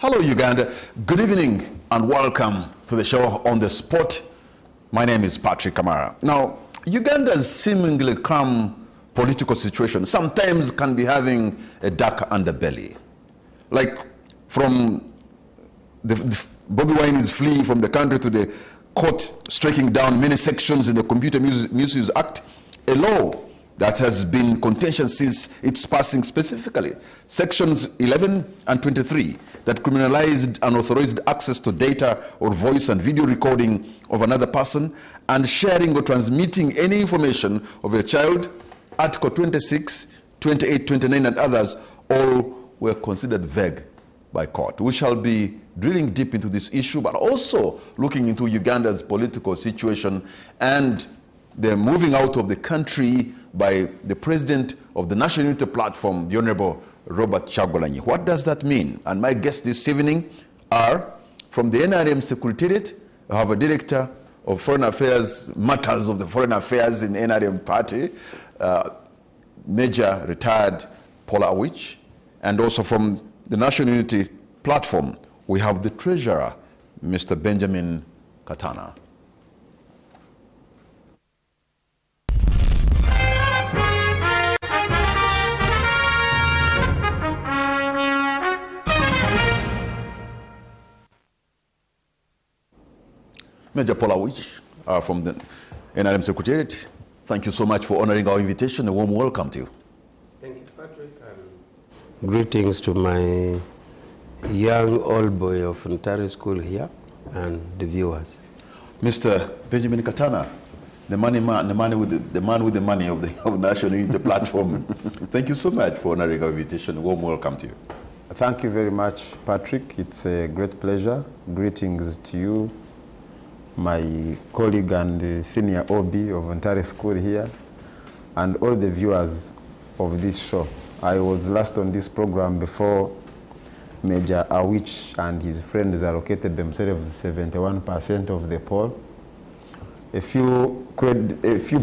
Hello, Uganda. Good evening and welcome to the show On The Spot. My name is Patrick Kamara. Now, Uganda's seemingly calm political situation sometimes can be having a dark underbelly. Like from Bobby Wine's flee from the country to the court striking down many sections in the Computer Misuse Act, a law that has been contentious since its passing, specifically sections 11 and 23 that criminalized unauthorized access to data or voice and video recording of another person and sharing or transmitting any information of a child. Article 26, 28, 29 and others all were considered vague by court. We shall be drilling deep into this issue, but also looking into Uganda's political situation and the moving out of the country by the president of the National Unity Platform, the Honorable Robert Kyagulanyi. What does that mean? And my guests this evening are from the NRM Secretariat. I have a director of foreign affairs, matters of the foreign affairs in NRM party, Major retired Paula Awich, and also from the National Unity Platform, we have the treasurer, Mr. Benjamin Katana. Major Paula Awich from the NRM Secretariat, thank you so much for honoring our invitation. A warm welcome to you. Thank you, Patrick. Greetings to my young old boy of Ontario School here and the viewers. Mr. Benjamin Katana, the man with the money of the National Unity Platform. Thank you so much for honoring our invitation. A warm welcome to you. Thank you very much, Patrick. It's a great pleasure. Greetings to you, my colleague and senior OB of Ontario School here, and all the viewers of this show. I was last on this program before Major Awich and his friends allocated themselves 71% of the poll. A few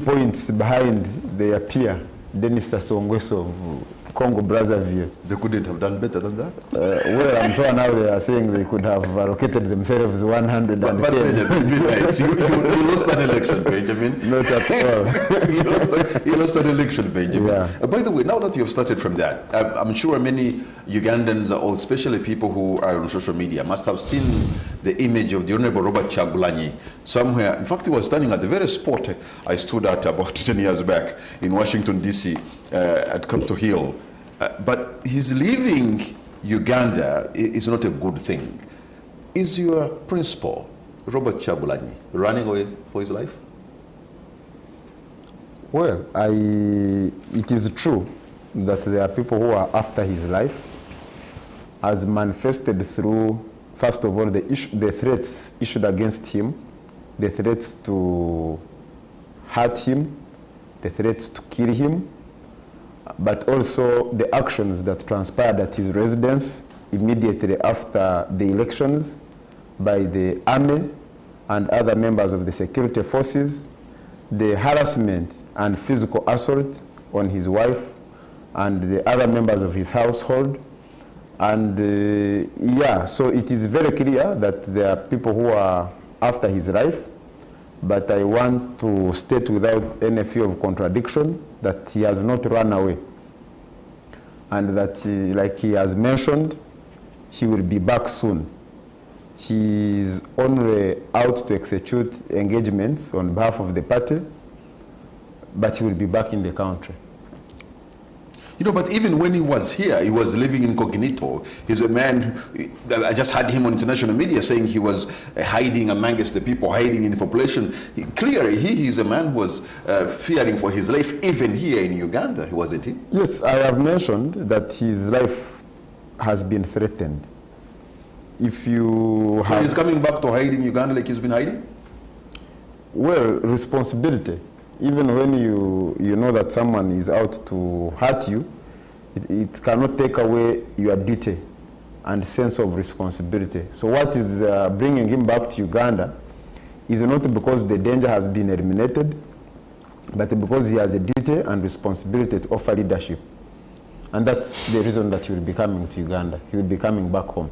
points behind their peer, Denis Sassou of Congo Brazzaville. They couldn't have done better than that? Well, I'm sure now they are saying they could have allocated themselves 110. But Benjamin, you lost an election, Benjamin. Not at all. you lost an election, Benjamin. Yeah. By the way, now that you have started from that, I'm sure many Ugandans, or especially people who are on social media, must have seen the image of the Honorable Robert Kyagulanyi somewhere. In fact, he was standing at the very spot I stood at about 10 years back in Washington, D.C. At Capitol Hill. But his leaving Uganda is not a good thing. Is your principal, Robert Kyagulanyi, running away for his life? Well, it is true that there are people who are after his life, as manifested through, first of all, the threats issued against him, the threats to hurt him, the threats to kill him, but also the actions that transpired at his residence immediately after the elections by the army and other members of the security forces, the harassment and physical assault on his wife and the other members of his household. And so it is very clear that there are people who are after his life, but I want to state without any fear of contradiction that he has not run away. And that, like he has mentioned, he will be back soon. He is only out to execute engagements on behalf of the party, but he will be back in the country. You know, but even when he was here, he was living incognito. He's a man, I just had him on international media saying he was hiding amongst the people, hiding in the population. Clearly, he is a man who was fearing for his life, even here in Uganda, wasn't he? Yes, I have mentioned that his life has been threatened. If you So he's coming back to hide in Uganda like he's been hiding? Well, responsibility. Even when you know that someone is out to hurt you, it cannot take away your duty and sense of responsibility. So what is bringing him back to Uganda is not because the danger has been eliminated, but because he has a duty and responsibility to offer leadership. And that's the reason that he will be coming to Uganda. He will be coming back home.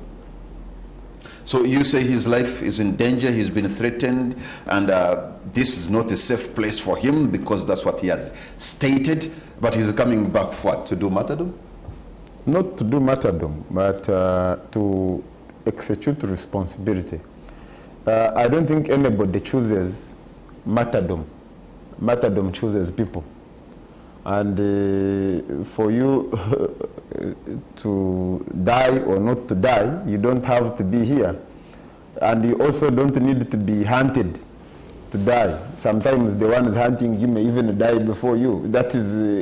So you say his life is in danger, he's been threatened, and this is not a safe place for him because that's what he has stated, but he's coming back for what, to do martyrdom? Not to do martyrdom, but to execute responsibility. I don't think anybody chooses martyrdom. Martyrdom chooses people. And for you to die or not to die, you don't have to be here. And you also don't need to be hunted to die. Sometimes the one is hunting you may even die before you. That is,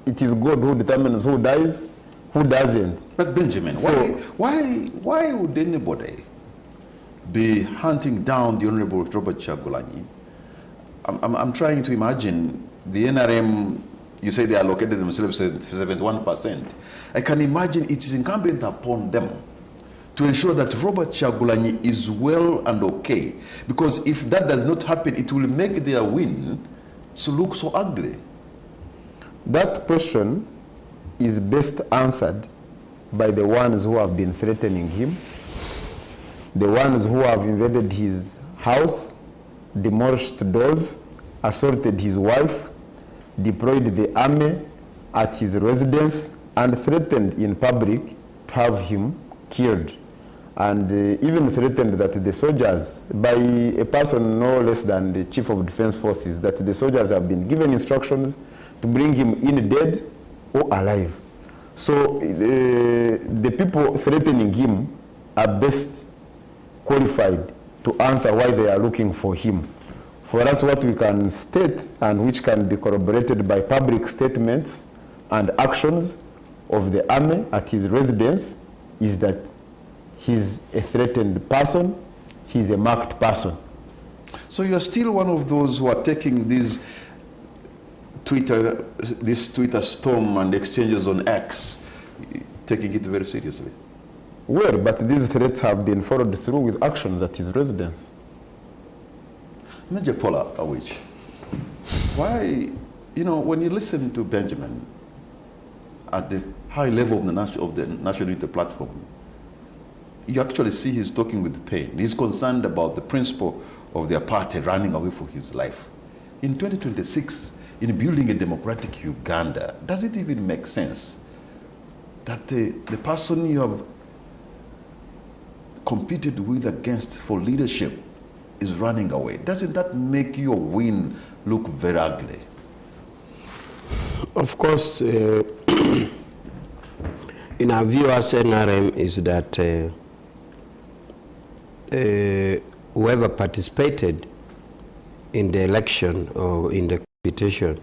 it is God who determines who dies, who doesn't. But Benjamin, so, why would anybody be hunting down the Honorable Robert Kyagulanyi? I'm trying to imagine the NRM. You say they allocated themselves 71%. I can imagine it is incumbent upon them to ensure that Robert Kyagulanyi is well and okay. Because if that does not happen, it will make their win to look so ugly. That question is best answered by the ones who have been threatening him, the ones who have invaded his house, demolished doors, assaulted his wife, deployed the army at his residence, and threatened in public to have him killed. And even threatened that the soldiers, by a person no less than the Chief of Defense Forces, that the soldiers have been given instructions to bring him in dead or alive. So the people threatening him are best qualified to answer why they are looking for him. For us, what we can state and which can be corroborated by public statements and actions of the army at his residence is that he's a threatened person, he's a marked person. So you're still one of those who are taking this Twitter storm and exchanges on X, taking it very seriously? Well, but these threats have been followed through with actions at his residence. Major Paula Awich, why, when you listen to Benjamin at the high level of the National Unity Platform, you actually see he's talking with pain. He's concerned about the principle of their party running away for his life. In 2026, in building a democratic Uganda, does it even make sense that the person you have competed with against for leadership is running away? Doesn't that make your win look very ugly? Of course, in our view as NRM is that whoever participated in the election or in the competition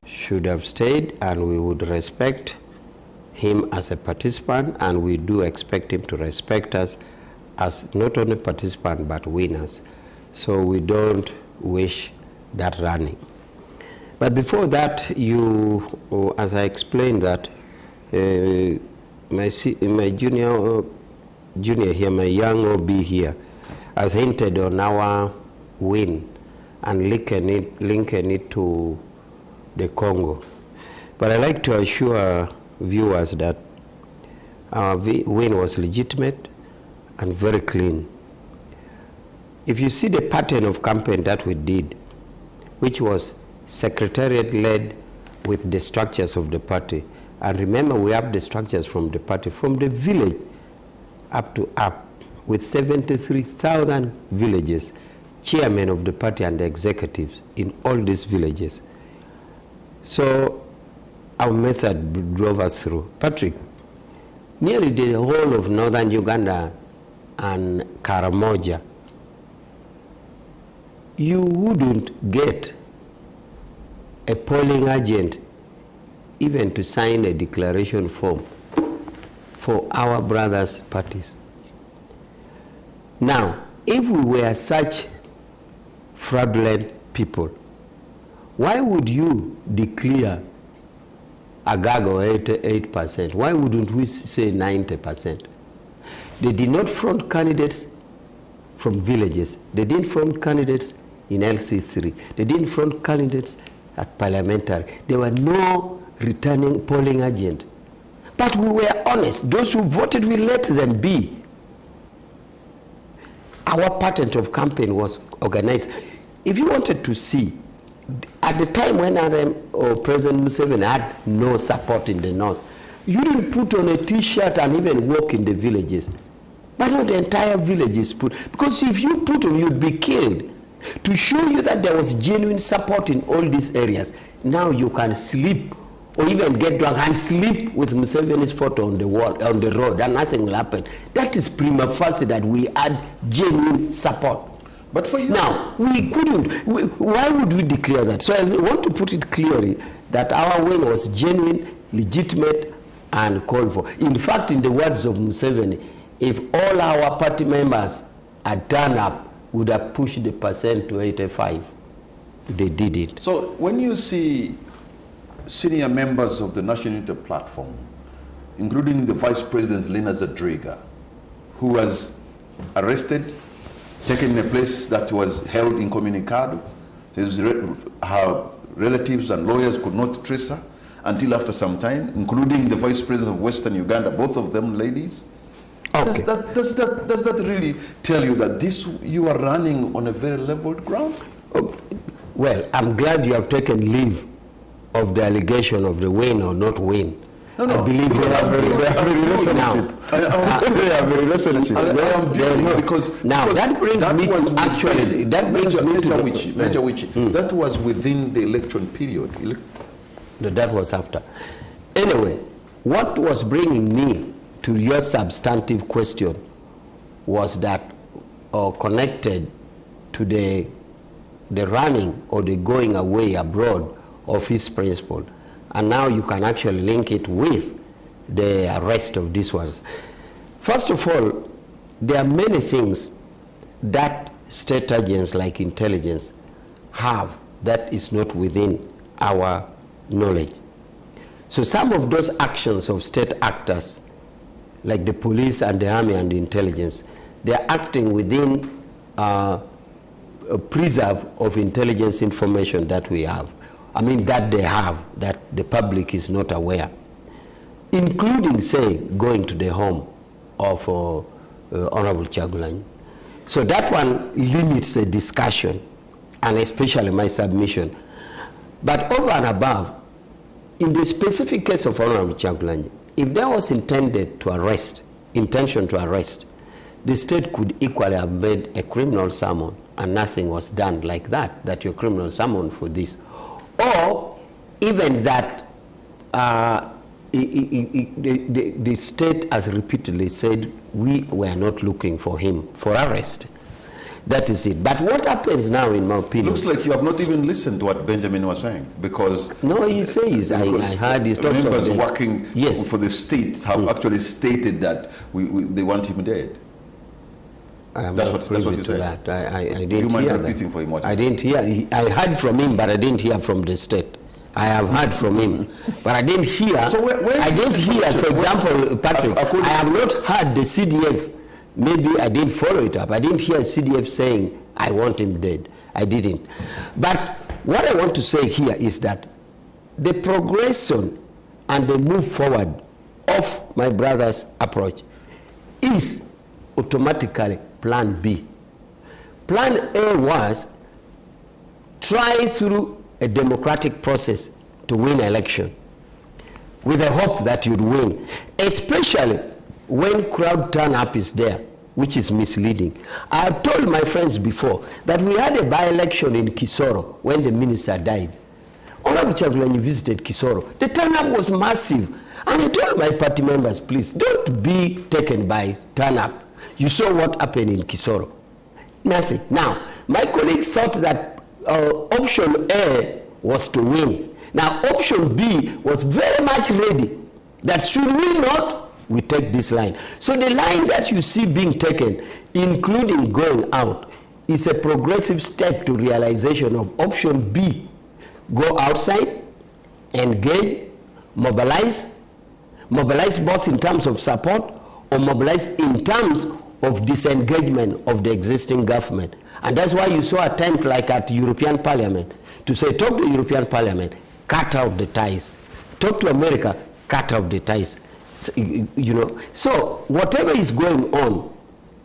should have stayed, and we would respect him as a participant, and we do expect him to respect us as not only participants but winners. So we don't wish that running. But before that, as I explained that, my junior here, my young OB here, has hinted on our win and linking it to the Congo. But I'd like to assure viewers that our win was legitimate and very clean. If you see the pattern of campaign that we did, which was secretariat-led with the structures of the party, and remember we have the structures from the party, from the village up, with 73,000 villages, chairmen of the party and the executives in all these villages. So our method drove us through. Patrick, nearly the whole of northern Uganda and Karamoja, you wouldn't get a polling agent even to sign a declaration form for our brothers' parties. Now, if we were such fraudulent people, why would you declare a gag of 88%? Why wouldn't we say 90%? They did not front candidates from villages. They didn't front candidates in LC3. They didn't front candidates at parliamentary. There were no returning polling agent. But we were honest. Those who voted, we let them be. our pattern of campaign was organized. If you wanted to see, at the time when President Museveni had no support in the north, you didn't put on a T-shirt and even walk in the villages. But not the entire village is put. Because if you put on, you'd be killed. To show you that there was genuine support in all these areas, now you can sleep or even get drunk and sleep with Museveni's photo on the wall, on the road, and nothing will happen. That is prima facie that we had genuine support. But for you now, we couldn't. Why would we declare that? So I want to put it clearly that our win was genuine, legitimate, and called for. In fact, in the words of Museveni, if all our party members had turned up, would have pushed the percent to 85. They did it. So when you see senior members of the National Unity Platform, including the Vice President Lina Zadriga, who was arrested, taken in a place that was held incommunicado, her relatives and lawyers could not trace her until after some time, including the Vice President of Western Uganda, both of them ladies. Okay. Does that really tell you that you are running on a very leveled ground? Oh, well, I'm glad you have taken leave of the allegation of the win or not win. No, I believe they have a relationship. They have a relationship. Now that brings me to actually, that brings me to Major Wichi. That was within the election period. No, that was after. Anyway, what was bringing me to your substantive question was that connected to the running or the going away abroad of his principle. And now you can actually link it with the arrest of these ones. First of all, there are many things that state agents like intelligence have that is not within our knowledge. So some of those actions of state actors, like the police and the army and the intelligence, they are acting within a preserve of intelligence information that we have. I mean, that they have, that the public is not aware, including, say, going to the home of Honorable Chagulanyi. So that one limits the discussion, and especially my submission. But over and above, in the specific case of Honorable Chagulanyi, if there was intention to arrest, the state could equally have made a criminal summon, and nothing was done like that you're criminal summon for this. Or even that the state has repeatedly said, we were not looking for him for arrest. That is it. But what happens now, in my opinion... Looks like you have not even listened to what Benjamin was saying, because... No, he says, I heard his talks members of working for the state have actually stated that they want him dead. That's what you said. That. I didn't hear. You mind repeating for him what? I didn't hear. I heard from him, but I didn't hear from the state. I have heard from him, but I didn't hear. So I didn't hear, for example, Patrick, I have not heard the CDF. Maybe I didn't follow it up. I didn't hear CDF saying, I want him dead. I didn't. But what I want to say here is that the progression and the move forward of my brother's approach is automatically Plan B. Plan A was try through a democratic process to win an election with the hope that you'd win, especially when crowd turn-up is there, which is misleading. I have told my friends before that we had a by-election in Kisoro when the minister died. Honorable Chagulanyi visited Kisoro. The turn-up was massive. And I told my party members, please, don't be taken by turn-up. You saw what happened in Kisoro. Nothing. Now, my colleagues thought that option A was to win. Now, option B was very much ready. That should we not, we take this line. So the line that you see being taken, including going out, is a progressive step to realization of option B. Go outside, engage, mobilize both in terms of support or mobilize in terms of disengagement of the existing government. And that's why you saw an attempt like at European Parliament to say, talk to European Parliament, cut out the ties. Talk to America, cut out the ties. You know, so whatever is going on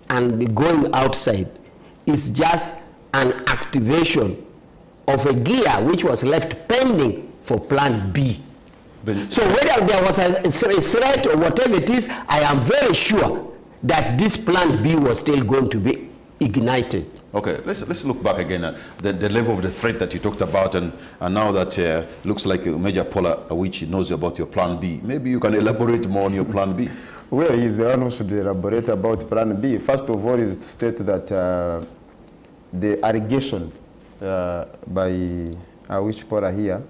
and going outside is just an activation of a gear which was left pending for plan B. So whether there was a threat or whatever it is, I am very sure that this plan B was still going to be ignited. Okay, let's look back again at the level of the threat that you talked about, and now that looks like Major Paula Awichi knows about your plan B. Maybe you can elaborate more on your plan B. Well, he's the one who should elaborate about plan B. First of all is to state that the allegation by Awichi Paula here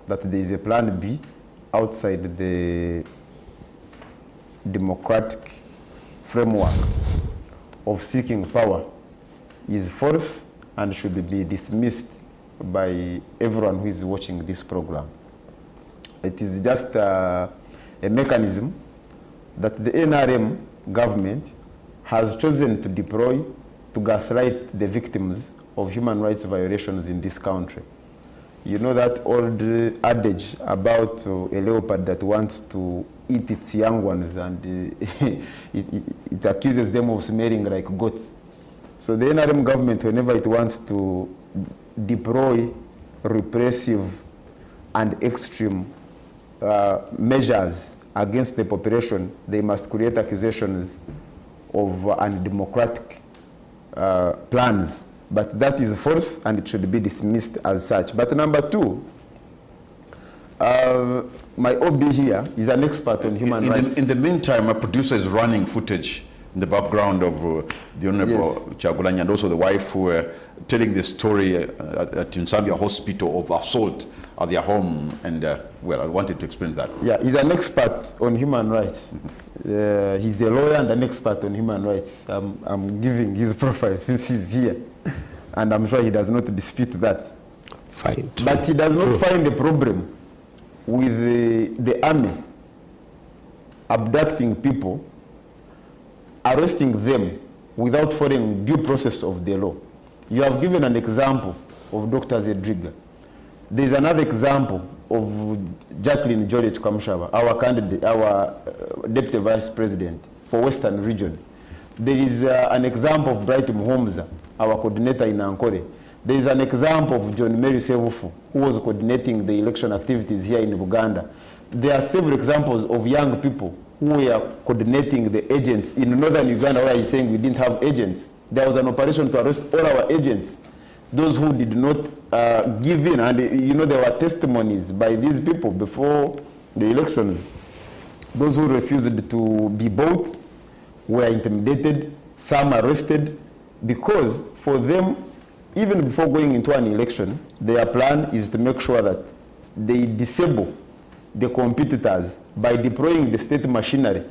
that there is a plan B outside the democratic framework of seeking power is false and should be dismissed by everyone who is watching this program. It is just a mechanism that the NRM government has chosen to deploy to gaslight the victims of human rights violations in this country. You know that old adage about a leopard that wants to eat its young ones, and it accuses them of smelling like goats. So the NRM government, whenever it wants to deploy repressive and extreme measures against the population, they must create accusations of undemocratic plans. But that is false, and it should be dismissed as such. But number two, my OB here is an expert on human rights. In the meantime, a producer is running footage in the background of the Honorable Chagulanyi, and also the wife, who were telling the story at Tinsambia Hospital of assault at their home. And well, I wanted to explain that. Yeah, he's an expert on human rights. He's a lawyer and an expert on human rights. I'm giving his profile since he's here. And I'm sure he does not dispute that. Fine. But he does not find a problem with the army abducting people, arresting them without following due process of the law. You have given an example of Dr. Zedriga. There is another example of Jacqueline George Kamshaba, our candidate, our deputy vice president for Western region. There is an example of Bright Muhomza, our coordinator in Ankole. There is an example of John Mary Sevufu, who was coordinating the election activities here in Uganda. There are several examples of young people who were coordinating the agents in northern Uganda, where he's saying we didn't have agents. There was an operation to arrest all our agents, those who did not give in. And you know, there were testimonies by these people before the elections. Those who refused to be bought were intimidated, some arrested, because for them, even before going into an election, their plan is to make sure that they disable the competitors by deploying the state machinery,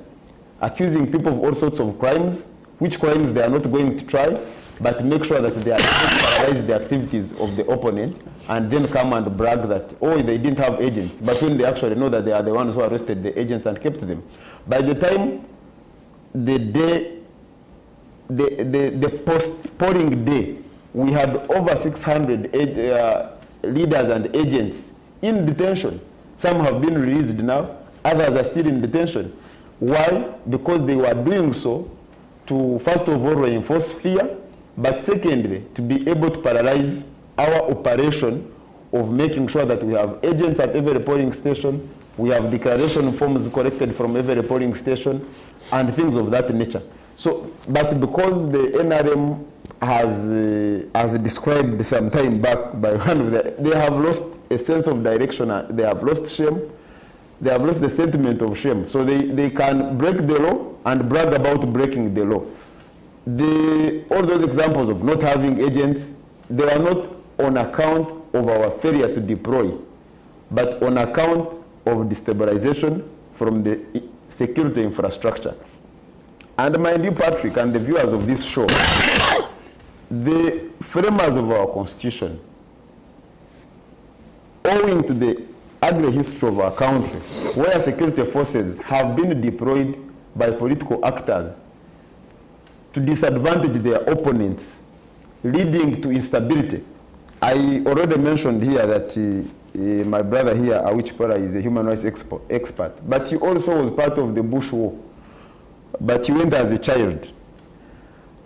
accusing people of all sorts of crimes, which crimes they are not going to try, but make sure that they are able to paralyze the activities of the opponent, and then come and brag that, oh, they didn't have agents. But when they actually know that they are the ones who arrested the agents and kept them. By the time the post-polling day, we had over 600 leaders and agents in detention. Some have been released now, others are still in detention. Why? Because they were doing so to, first of all, reinforce fear, but secondly, to be able to paralyze our operation of making sure that we have agents at every polling station, we have declaration forms collected from every polling station, and things of that nature. So, but because the NRM has described some time back by one of the, they have lost a sense of direction, they have lost shame, they have lost the sentiment of shame. So they can break the law and brag about breaking the law. All those examples of not having agents, they are not on account of our failure to deploy, but on account of destabilization from the security infrastructure. And mind you, Patrick, and the viewers of this show, the framers of our constitution, owing to the ugly history of our country, where security forces have been deployed by political actors to disadvantage their opponents, leading to instability. I already mentioned here that my brother here, Awichi Paula, is a human rights expert, but he also was part of the Bush War, but he went as a child.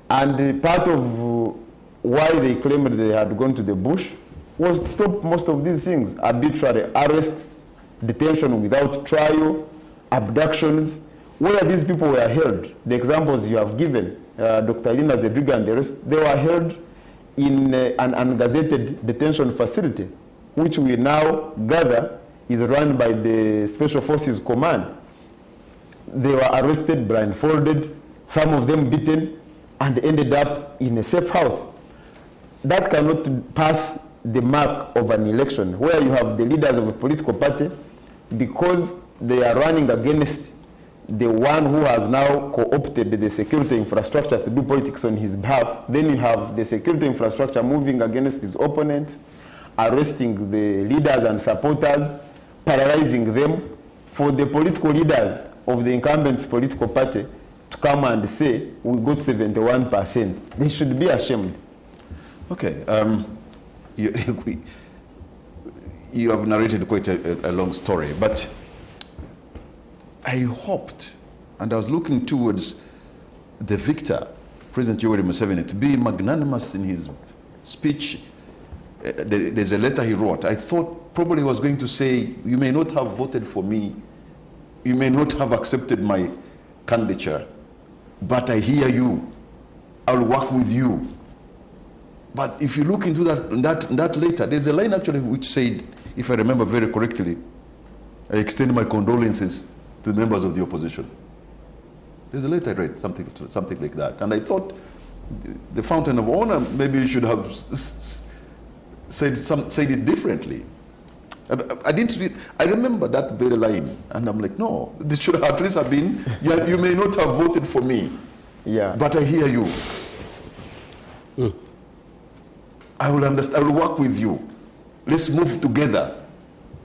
And part of why they claimed they had gone to the bush was to stop most of these things: arbitrary arrests, detention without trial, abductions, where these people were held. The examples you have given, Dr. Irina Zedriga and the rest, they were held in an ungazetted detention facility, which we now gather is run by the Special Forces Command. They were arrested, blindfolded, some of them beaten, and ended up in a safe house. That cannot pass the mark of an election where you have the leaders of a political party, because they are running against the one who has now co-opted the security infrastructure to do politics on his behalf. Then you have the security infrastructure moving against his opponents, arresting the leaders and supporters, paralyzing them. For the political leaders of the incumbent political party to come and say, we got 71%, they should be ashamed. Okay, you have narrated quite a long story, but I hoped, and I was looking towards the victor, President Yoweri Museveni, to be magnanimous in his speech. There's a letter he wrote. I thought probably he was going to say, you may not have voted for me, you may not have accepted my candidature, but I hear you, I'll work with you. But if you look into that letter, there's a line actually which said, if I remember very correctly, I extend my condolences to the members of the opposition. There's a letter I read, something like that. And I thought the Fountain of Honor maybe you should have said it differently. I didn't read, I remember that very line, and I'm like, no, this should at least have been, yeah, you may not have voted for me, but I hear you. I will understand, I will work with you. Let's move together.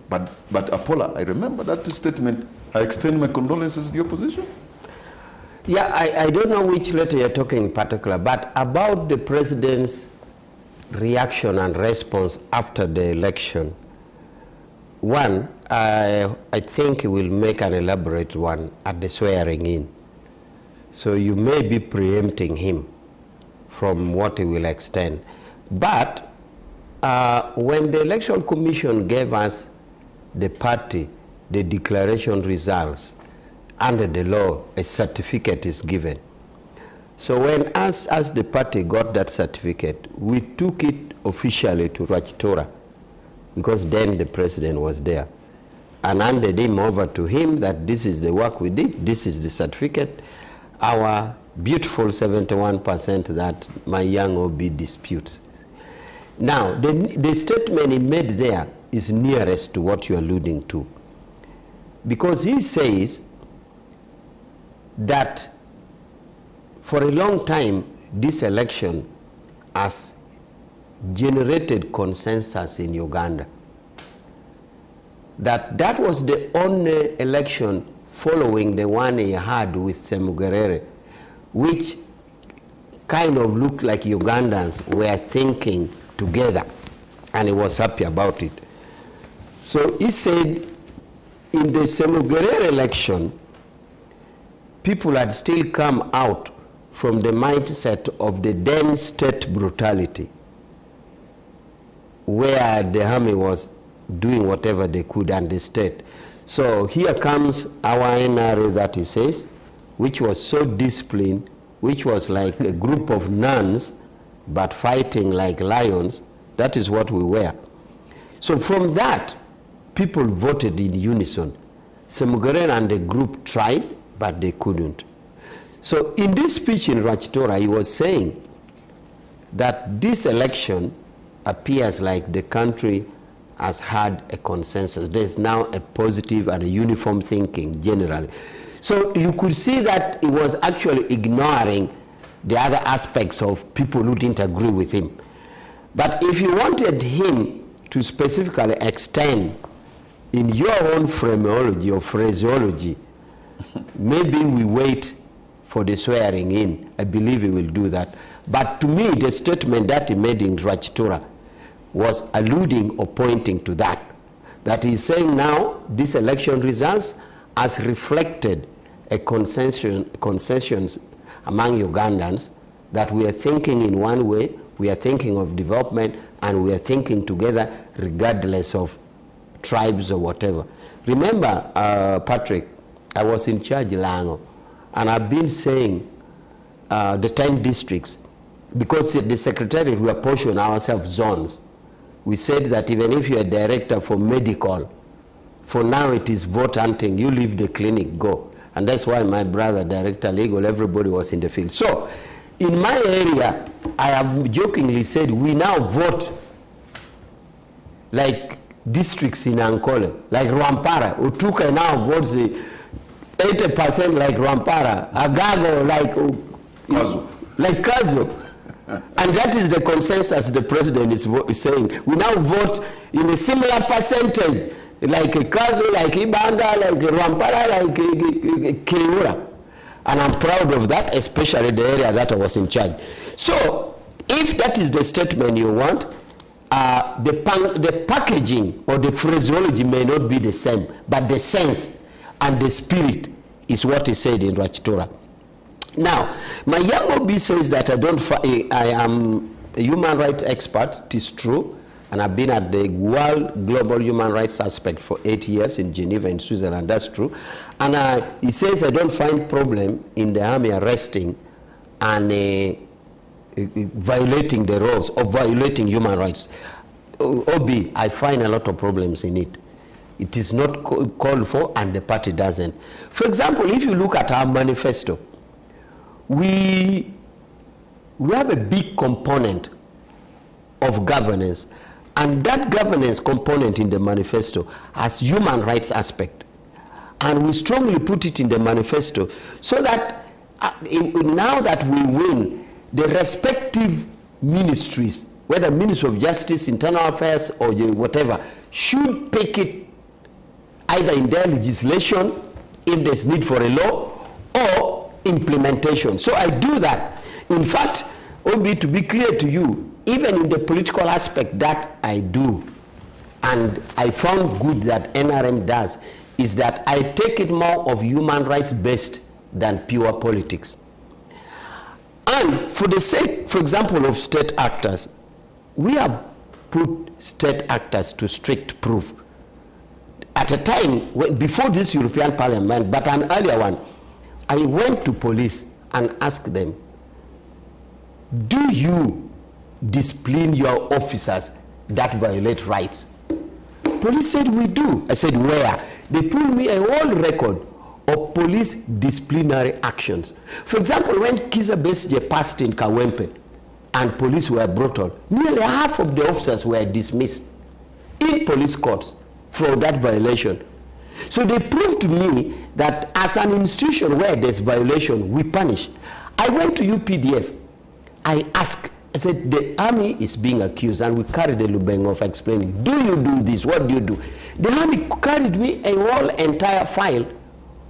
But Apollo, I remember that statement. I extend my condolences to the opposition. Yeah, I don't know which letter you're talking in particular, but about the president's reaction and response after the election. One, I think he will make an elaborate one at the swearing in. So you may be preempting him from what he will extend. But when the Election Commission gave us the party, the declaration results, under the law, a certificate is given. So when us as the party got that certificate, we took it officially to Rwachitora, because then the president was there, and handed him over to him that this is the work we did, this is the certificate, our beautiful 71% that my young OB disputes. Now, the statement he made there is nearest to what you're alluding to, because he says that for a long time, this election has generated consensus in Uganda. That was the only election following the one he had with Semugerere, which kind of looked like Ugandans were thinking together, and he was happy about it. So he said in the Semugerere election, people had still come out from the mindset of the then state brutality, where the army was doing whatever they could and the state. So here comes our NRA that he says, which was so disciplined, which was like a group of nuns, but fighting like lions. That is what we were. So from that, people voted in unison. Semugerere and the group tried, but they couldn't. So in this speech in Rwachitora, he was saying that this election appears like the country has had a consensus. There's now a positive and a uniform thinking generally. So you could see that he was actually ignoring the other aspects of people who didn't agree with him. But if you wanted him to specifically extend in your own phraseology or phraseology, maybe we wait for the swearing in. I believe he will do that. But to me, the statement that he made in Rwachitora was alluding or pointing to that. That he's saying now, this election results has reflected a concessions among Ugandans that we are thinking in one way, we are thinking of development, and we are thinking together regardless of tribes or whatever. Remember, Patrick, I was in charge Lango, and I've been saying the 10 districts, because the secretariat, we apportion ourselves zones. We said that even if you're a director for medical, for now it is vote hunting, you leave the clinic, go. And that's why my brother, director legal, everybody was in the field. So, in my area, I have jokingly said, we now vote like districts in Ankole, like Rwampara. Utuka now votes 80% like Rwampara. Agago like Kazo. And that is the consensus the president is saying. We now vote in a similar percentage, like Kazo, like Ibanda, like Rwampara, like Kiriura. And I'm proud of that, especially the area that I was in charge. So, if that is the statement you want, the packaging or the phraseology may not be the same, but the sense and the spirit is what is said in Rwachitora. Now, my young OB says that I am a human rights expert. It is true, and I've been at the World Global Human Rights Aspect for 8 years in Geneva, in Switzerland. That's true. And he says I don't find problem in the army arresting and violating the laws or violating human rights. OB, I find a lot of problems in it. It is not called for, and the party doesn't. For example, if you look at our manifesto, we have a big component of governance, and that governance component in the manifesto has human rights aspect. And we strongly put it in the manifesto so that now that we win, the respective ministries, whether Ministry of Justice, Internal Affairs, or whatever, should pick it either in their legislation, if there's need for a law, or implementation. So I do that. In fact, OB, to be clear to you, even in the political aspect that I do, and I found good that NRM does, is that I take it more of human rights based than pure politics. And for the sake, for example, of state actors, we have put state actors to strict proof. At a time, before this European Parliament, but an earlier one, I went to police and asked them, do you discipline your officers that violate rights? Police said, we do. I said, where? They pulled me a whole record of police disciplinary actions. For example, when Kiza Besigye passed in Kawempe and police were brutal, nearly half of the officers were dismissed in police courts for that violation. So they proved to me that as an institution where there's violation, we punish. I went to UPDF. I asked, I said, the army is being accused, and we carried the Lubengo of explaining, do you do this? What do you do? The army carried me a whole entire file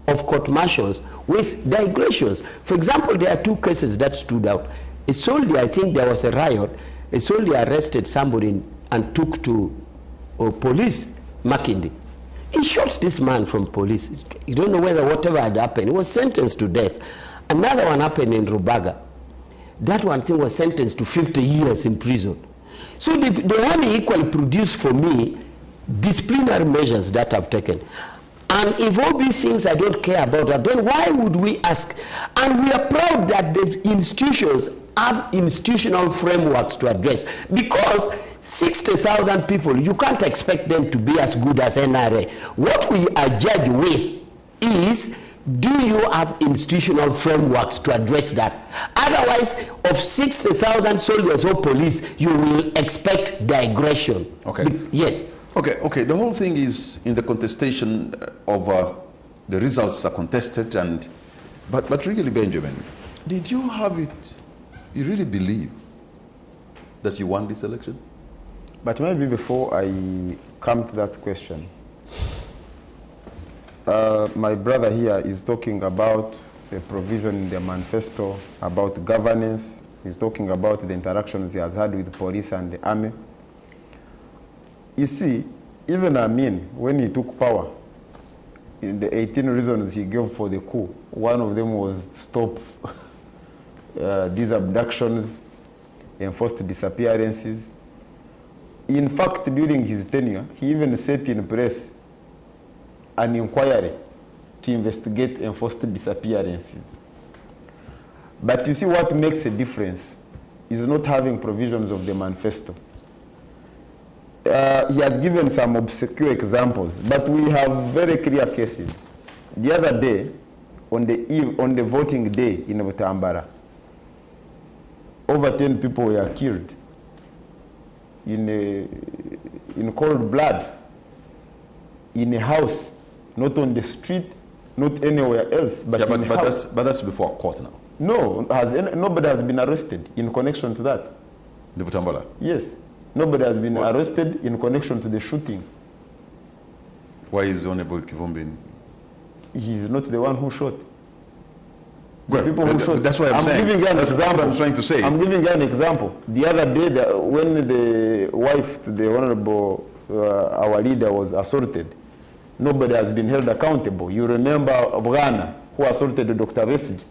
of court martials with digressions. For example, there are two cases that stood out. A soldier, I think there was a riot, a soldier arrested somebody and took to police, Makindi. He shot this man from police. You don't know whether whatever had happened. He was sentenced to death. Another one happened in Rubaga. That one thing was sentenced to 50 years in prison. So the army equally produced for me disciplinary measures that I've taken. And if all these things I don't care about that, then why would we ask? And we are proud that the institutions have institutional frameworks to address, because 60,000 people, you can't expect them to be as good as NRA. What we are judged with is, do you have institutional frameworks to address that? Otherwise, of 60,000 soldiers or police, you will expect digression. Okay. Yes. Okay. The whole thing is in the contestation of the results are contested, but really, Benjamin, did you have it? You really believe that you won this election? But maybe before I come to that question, my brother here is talking about the provision in the manifesto, about governance. He's talking about the interactions he has had with the police and the army. You see, even Amin, when he took power, in the 18 reasons he gave for the coup, one of them was stop these abductions, enforced disappearances. In fact, during his tenure, he even set in place an inquiry to investigate enforced disappearances. But you see, what makes a difference is not having provisions of the manifesto. He has given some obscure examples, but we have very clear cases. The other day, on the voting day in Butambara, over 10 people were killed in cold blood, in a house, not on the street, not anywhere else, but in a house. But that's before court now. No, nobody has been arrested in connection to that. The Butambala? Yes. Nobody has been arrested in connection to the shooting. Why is Honorable Kivumbi? He's not the one who shot. Well, people who shot. That's what I'm saying. Giving you an example. That's what I'm trying to say. I'm giving you an example. The other day, when the wife to the Honorable, our leader, was assaulted, nobody has been held accountable. You remember Uganda, who assaulted Dr. Vesige.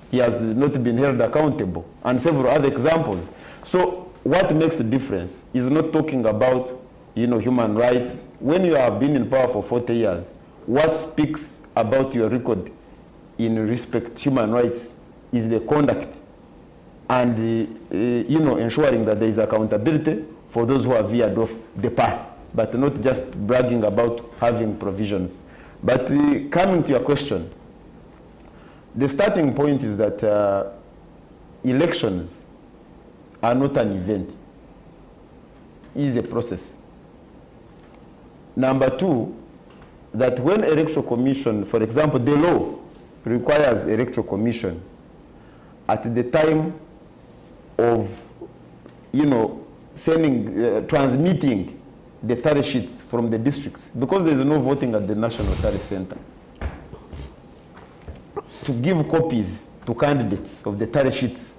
He has not been held accountable, and several other examples. So what makes a difference is not talking about, human rights. When you have been in power for 40 years, what speaks about your record in respect to human rights is the conduct and ensuring that there is accountability for those who have veered off the path, but not just bragging about having provisions. But coming to your question, the starting point is that elections are not an event. It is a process. Number two, that when electoral commission, for example, the law requires electoral commission at the time of, transmitting the tally sheets from the districts, because there is no voting at the National Tally Center, to give copies to candidates of the tally sheets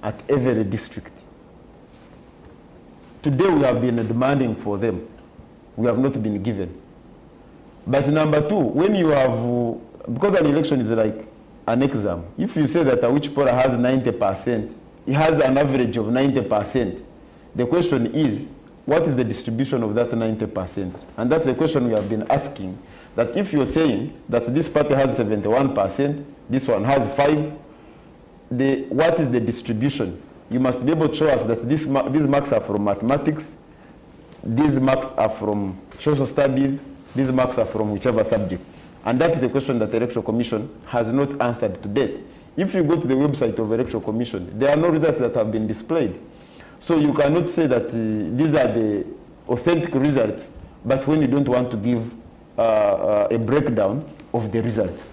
at every district. Today we have been demanding for them. We have not been given. But number two, when you have, because an election is like an exam, if you say that a witch poller has 90%, it has an average of 90%, the question is, what is the distribution of that 90%? And that's the question we have been asking, that if you're saying that this party has 71%, this one has 5%, what is the distribution? You must be able to show us that these marks are from mathematics, these marks are from social studies, these marks are from whichever subject. And that is a question that the Electoral Commission has not answered to date. If you go to the website of the Electoral Commission, there are no results that have been displayed. So you cannot say that these are the authentic results, but when you don't want to give a breakdown of the results.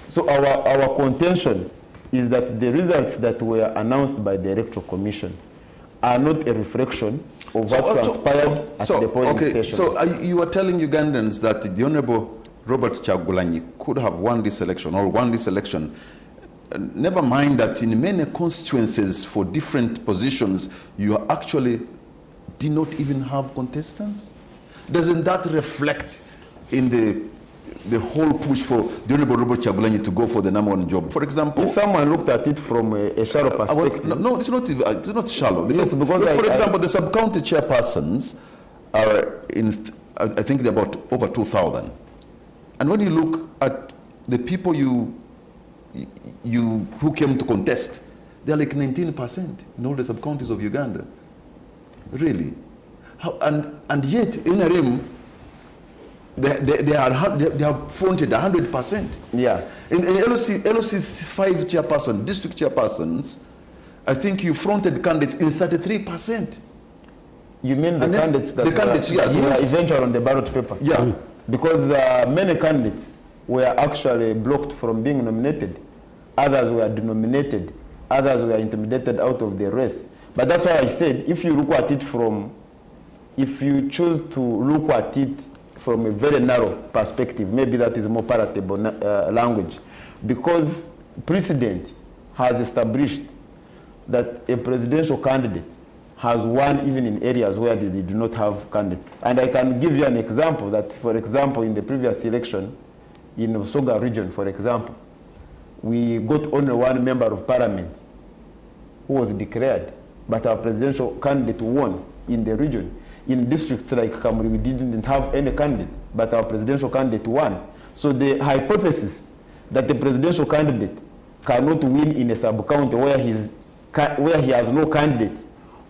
So our contention is that the results that were announced by the Electoral Commission are not a reflection of what transpired at the polling station. So you are telling Ugandans that the Honorable Robert Kyagulanyi could have won this election or won this election. Never mind that in many constituencies for different positions, you actually did not even have contestants. Doesn't that reflect in the whole push for the Honorable Robert Kyagulanyi to go for the number one job? For example, if someone looked at it from a shallow perspective, no, it's not shallow. Yes, because for example, the sub-county chairpersons are in, I think they're about over 2,000. And when you look at the people who came to contest, they're like 19% in all the sub-counties of Uganda. Really? And yet, in a rim, they have fronted 100%. Yeah. In LOC's 5 chairperson, district chairpersons, I think you fronted candidates in 33%. You mean the candidates that were eventually on the ballot paper? Yeah. Because many candidates were actually blocked from being nominated. Others were denominated. Others were intimidated out of the race. But that's why I said, if you choose to look at it from a very narrow perspective, maybe that is more palatable language, because precedent has established that a presidential candidate has won even in areas where they do not have candidates. And I can give you an example that, for example, in the previous election, in Usoga region, for example, we got only one member of parliament who was declared, but our presidential candidate won in the region. In districts like Kamuri, we didn't have any candidate, but our presidential candidate won. So the hypothesis that the presidential candidate cannot win in a sub-county where he has no candidate,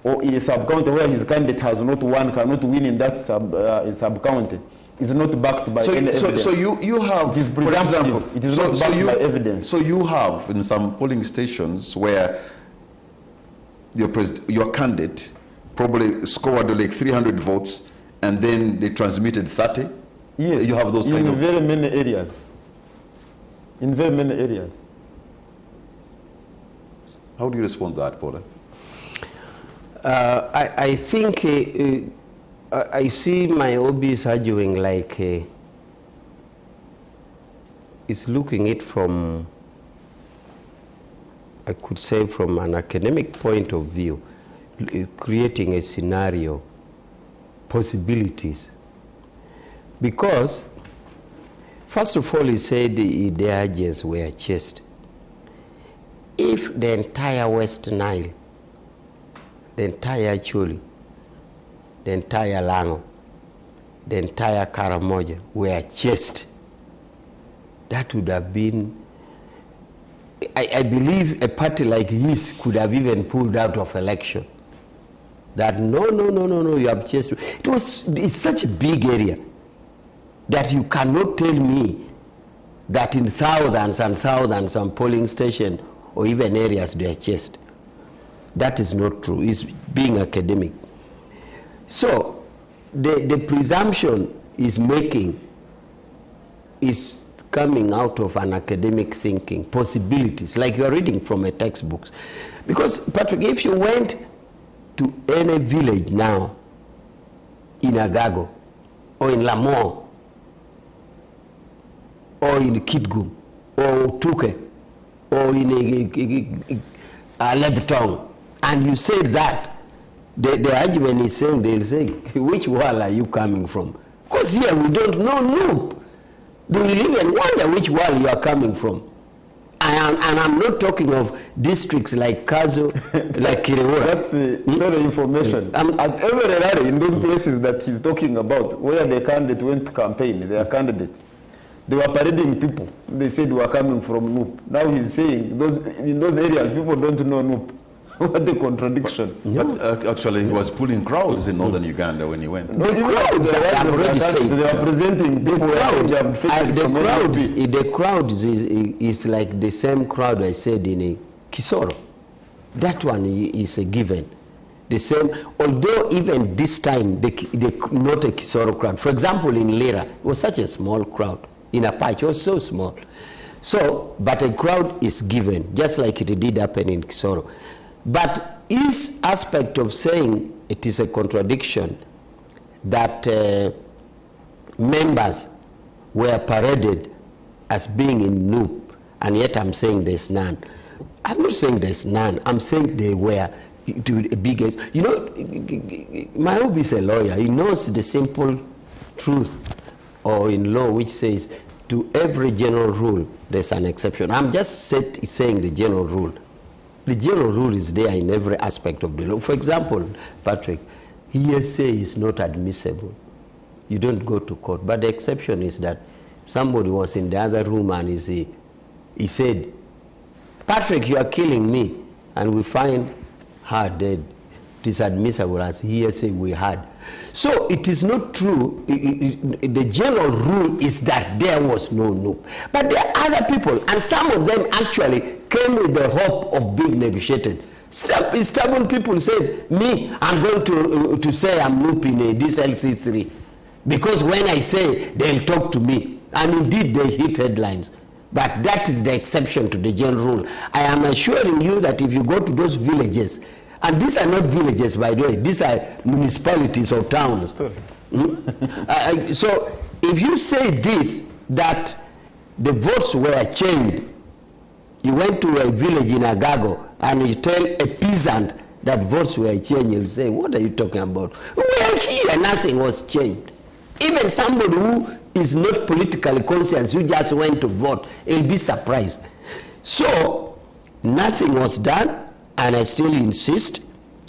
or in a sub-county where his candidate has not won, cannot win in that sub-county, is not backed by any evidence. So you have, it is for example, it is not backed by evidence. So you have in some polling stations where your candidate probably scored like 300 votes and then they transmitted 30? Yes. You have those kind of... In very many areas. In very many areas. How do you respond to that, Paula? I think I see my OBs arguing like it's looking it from, I could say, from an academic point of view, creating a scenario, possibilities. Because, first of all, he said the agents were chased. If the entire West Nile, the entire Chuli, the entire Lango, the entire Karamoja were chased, that would have been, I believe a party like his could have even pulled out of election. That no, you have chased. It's such a big area that you cannot tell me that in thousands and thousands of polling stations or even areas they are chased. That is not true. It's being academic. So the presumption is coming out of an academic thinking, possibilities, like you are reading from a textbook. Because, Patrick, if you went to any village now in Agago or in Lamore or in Kitgum or Tuke or in Lebtong, and you say that, the argument is saying, they'll say, which wall are you coming from? Because here we don't know Noop. They will even wonder which wall you are coming from. And I'm not talking of districts like Kazo, like Kirewora. That's the information. At every rally, in those places that he's talking about, where the candidate went to campaign, their candidate, they were parading people. They said they were coming from Noop. Now he's saying in those areas, people don't know Noop. What a contradiction. But actually, he was pulling crowds in northern Uganda when he went. No, the crowds, I'm already saying. They are presenting people. The crowds is like the same crowd I said in Kisoro. That one is a given. The same, although even this time, they not a Kisoro crowd. For example, in Lira, it was such a small crowd. In Apache, it was so small. So, but a crowd is given, just like it did happen in Kisoro. But his aspect of saying it is a contradiction that members were paraded as being in Noop, and yet I'm saying there's none. I'm not saying there's none. I'm saying they were to the biggest. You know, my hobby is a lawyer. He knows the simple truth, or in law, which says to every general rule, there's an exception. I'm just saying the general rule. The general rule is there in every aspect of the law. For example, Patrick, hearsay is not admissible. You don't go to court. But the exception is that somebody was in the other room and he said, Patrick, you are killing me. And we find her dead. It is admissible as hearsay we had. So it is not true. The general rule is that there was no Noop. But there are other people, and some of them actually came with the hope of being negotiated. Stubborn people said, me, I'm going to say I'm Noop in this LC3. Because when I say, they'll talk to me. And indeed, they hit headlines. But that is the exception to the general rule. I am assuring you that if you go to those villages, and these are not villages, by the way, these are municipalities or towns. So if you say this, that the votes were changed, you went to a village in Agago and you tell a peasant that votes were changed, he'll say, what are you talking about? We are here, nothing was changed. Even somebody who is not politically conscious, who just went to vote, he'll be surprised. So nothing was done, and I still insist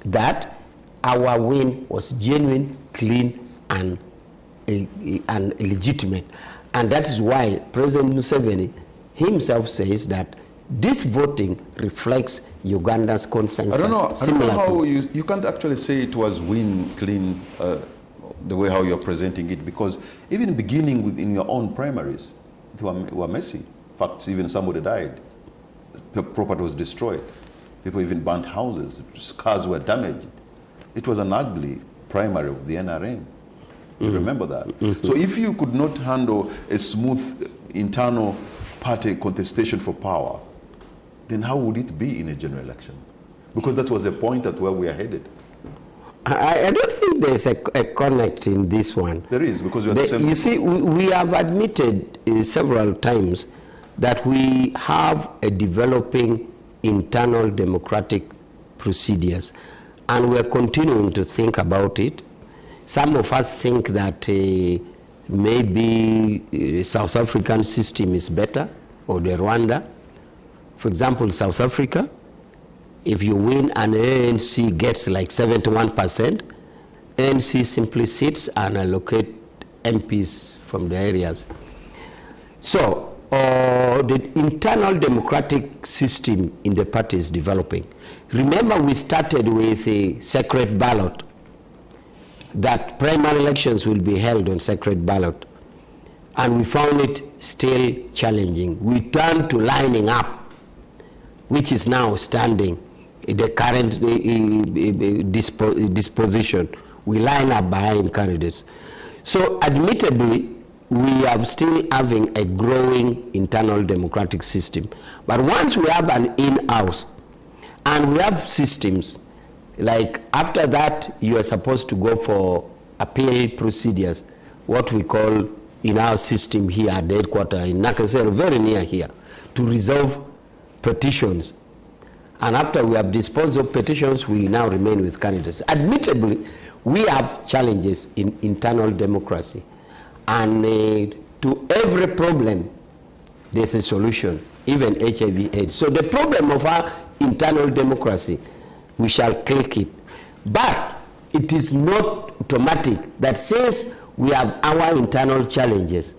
that our win was genuine, clean, and legitimate. And that is why President Museveni himself says that this voting reflects Uganda's consensus. I don't know how you can't actually say it was win, clean, the way how you're presenting it, because even beginning in your own primaries, it were messy. In fact, even somebody died. Property was destroyed. People even burnt houses. Cars were damaged. It was an ugly primary of the NRM. You remember that? So if you could not handle a smooth internal party contestation for power, then how would it be in a general election? Because that was a point at where we are headed. I don't think there's a connect in this one. There is, because you're the same. You see, we have admitted several times that we have a developing internal democratic procedures, and we're continuing to think about it. Some of us think that maybe the South African system is better, or the Rwanda. For example, South Africa, if you win and ANC gets like 71%, ANC simply sits and allocate MPs from the areas. So the internal democratic system in the party is developing. Remember, we started with a secret ballot, that primary elections will be held on secret ballot, and we found it still challenging. We turned to lining up, which is now standing in the current disposition. We line up behind candidates. So admittedly, we are still having a growing internal democratic system. But once we have an in-house, and we have systems, like after that, you are supposed to go for appeal procedures, what we call in our system here at the headquarters in Nakasero, very near here, to resolve petitions. And after we have disposed of petitions, we now remain with candidates. Admittedly, we have challenges in internal democracy. And to every problem, there's a solution, even HIV/AIDS. So the problem of our internal democracy, we shall click it. But it is not automatic that since we have our internal challenges,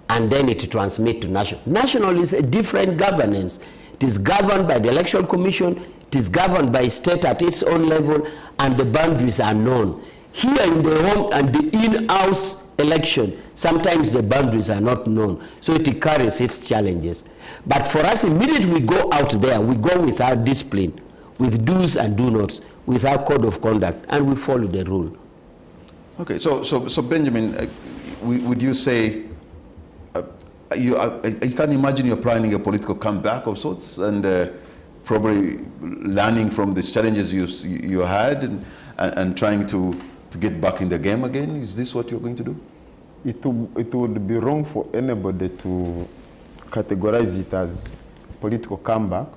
and then it transmits to national. National is a different governance. It is governed by the Election Commission, it is governed by state at its own level, and the boundaries are known. Here in the home and the in-house election, sometimes the boundaries are not known, so it carries its challenges. But for us, immediately we go out there, we go with our discipline, with do's and do-nots, with our code of conduct, and we follow the rule. Okay, so Benjamin, would you say, you can imagine you're planning a political comeback of sorts, and probably learning from the challenges you had, and trying to get back in the game again? Is this what you're going to do? It would be wrong for anybody to categorize it as political comeback.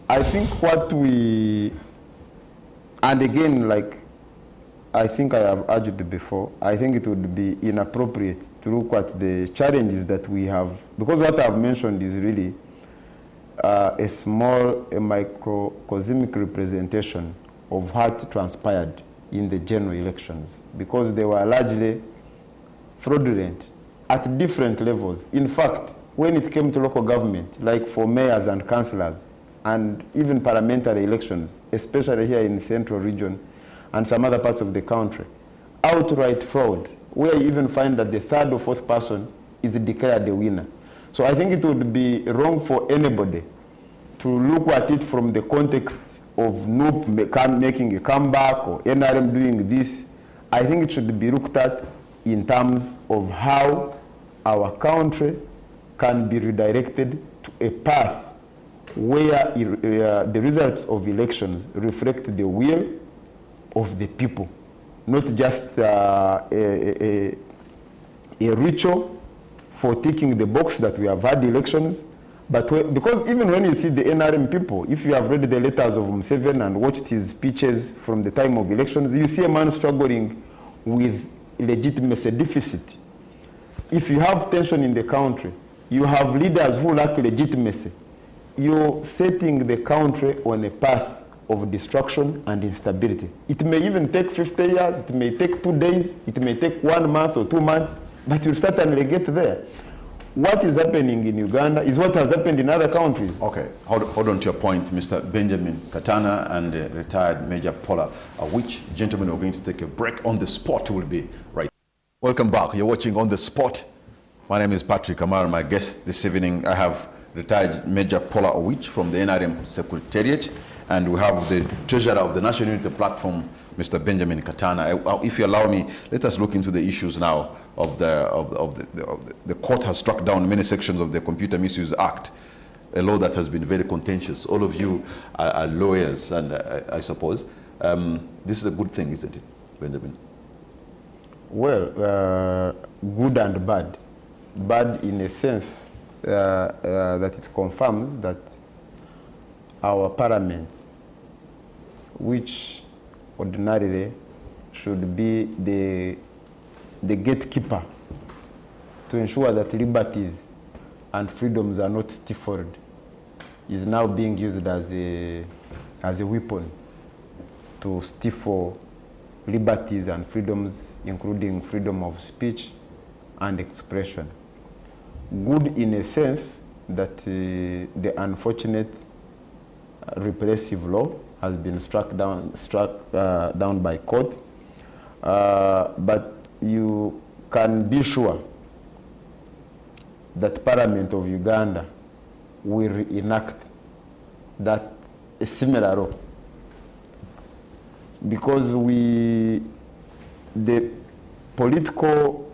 I think what we, and again, like I think I have argued before, I think it would be inappropriate to look at the challenges that we have, because what I've mentioned is really a small, microcosmic representation of what transpired in the general elections, because they were largely fraudulent at different levels. In fact, when it came to local government, like for mayors and councillors, and even parliamentary elections, especially here in the central region and some other parts of the country, outright fraud, where you even find that the third or fourth person is declared the winner. So I think it would be wrong for anybody to look at it from the context of NUP making a comeback or NRM doing this. I think it should be looked at in terms of how our country can be redirected to a path where the results of elections reflect the will of the people, not just a ritual for ticking the box that we have had elections. But because even when you see the NRM people, if you have read the letters of Museveni and watched his speeches from the time of elections, you see a man struggling with legitimacy deficit. If you have tension in the country, you have leaders who lack legitimacy. You're setting the country on a path of destruction and instability. It may even take 50 years, it may take 2 days, it may take 1 month or 2 months, but you'll certainly get there. What is happening in Uganda is what has happened in other countries. Okay, hold on to your point, Mr. Benjamin Katana and retired Major Paula, which gentlemen are going to take a break. On the Spot will be right. Welcome back. You're watching On the Spot. My name is Patrick Amar. My guest this evening, I have retired Major Paula Owich from the NRM Secretariat, and we have the treasurer of the National Unity Platform, Mr. Benjamin Katana. If you allow me, let us look into the issues now of the court has struck down many sections of the Computer Misuse Act, a law that has been very contentious. All of you are lawyers, and I suppose this is a good thing, isn't it, Benjamin? Well, good and bad. Bad in a sense that it confirms that our parliament, which ordinarily should be the gatekeeper to ensure that liberties and freedoms are not stifled, is now being used as a weapon to stifle liberties and freedoms, including freedom of speech and expression. Good in a sense that the unfortunate repressive law has been struck down by court, but you can be sure that Parliament of Uganda will enact that a similar law, because the political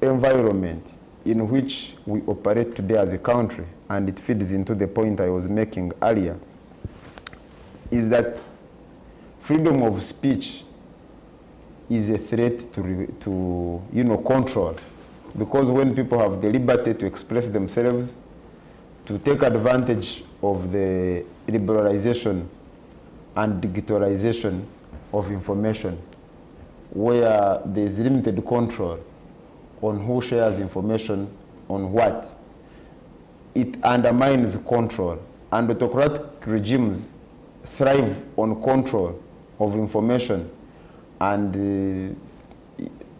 environment in which we operate today as a country, and it feeds into the point I was making earlier, is that freedom of speech is a threat to control, because when people have the liberty to express themselves, to take advantage of the liberalization and digitalization of information, where there is limited control on who shares information on what, it undermines control. And autocratic regimes thrive on control of information, and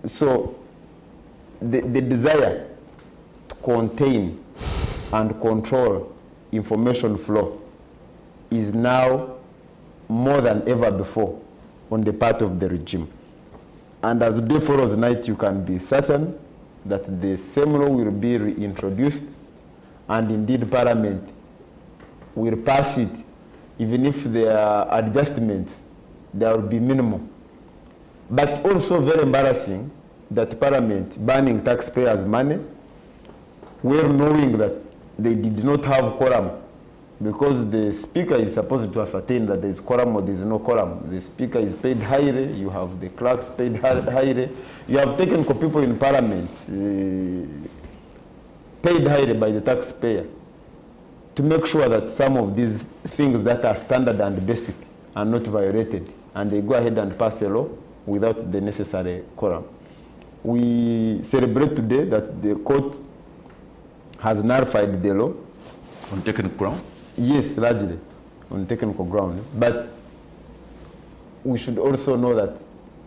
so the desire to contain and control information flow is now more than ever before on the part of the regime. And as day follows night, you can be certain that the same law will be reintroduced, and indeed Parliament will pass it. Even if there are adjustments, there will be minimum. But also very embarrassing that Parliament banning taxpayers' money, well knowing that they did not have quorum, because the speaker is supposed to ascertain that there is quorum or there is no quorum. The speaker is paid highly, you have the clerks paid highly, you have technical people in Parliament paid highly by the taxpayer to make sure that some of these things that are standard and basic are not violated, and they go ahead and pass a law without the necessary quorum. We celebrate today that the court has nullified the law. On technical ground? Yes, largely on technical grounds. But we should also know that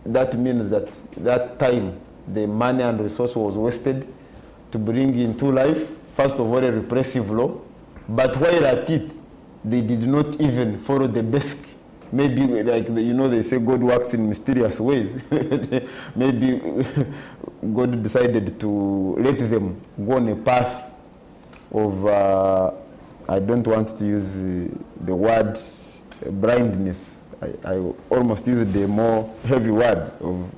that means that that time, the money and resource was wasted to bring into life, first of all, a repressive law. But while at it, they did not even follow the basic. Maybe, like, they say God works in mysterious ways. Maybe God decided to let them go on a path of, I don't want to use the word blindness. I almost use the more heavy word of,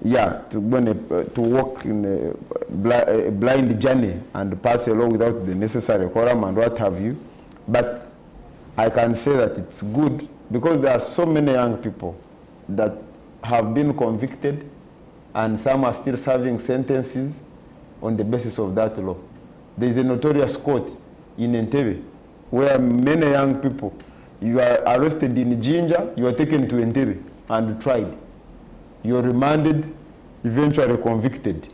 to walk in a blind journey and pass a law without the necessary quorum and what have you. But I can say that it's good because there are so many young people that have been convicted, and some are still serving sentences on the basis of that law. There is a notorious court in NTV where many young people, you are arrested in Jinja, you are taken to NTV and tried. You are remanded, eventually convicted.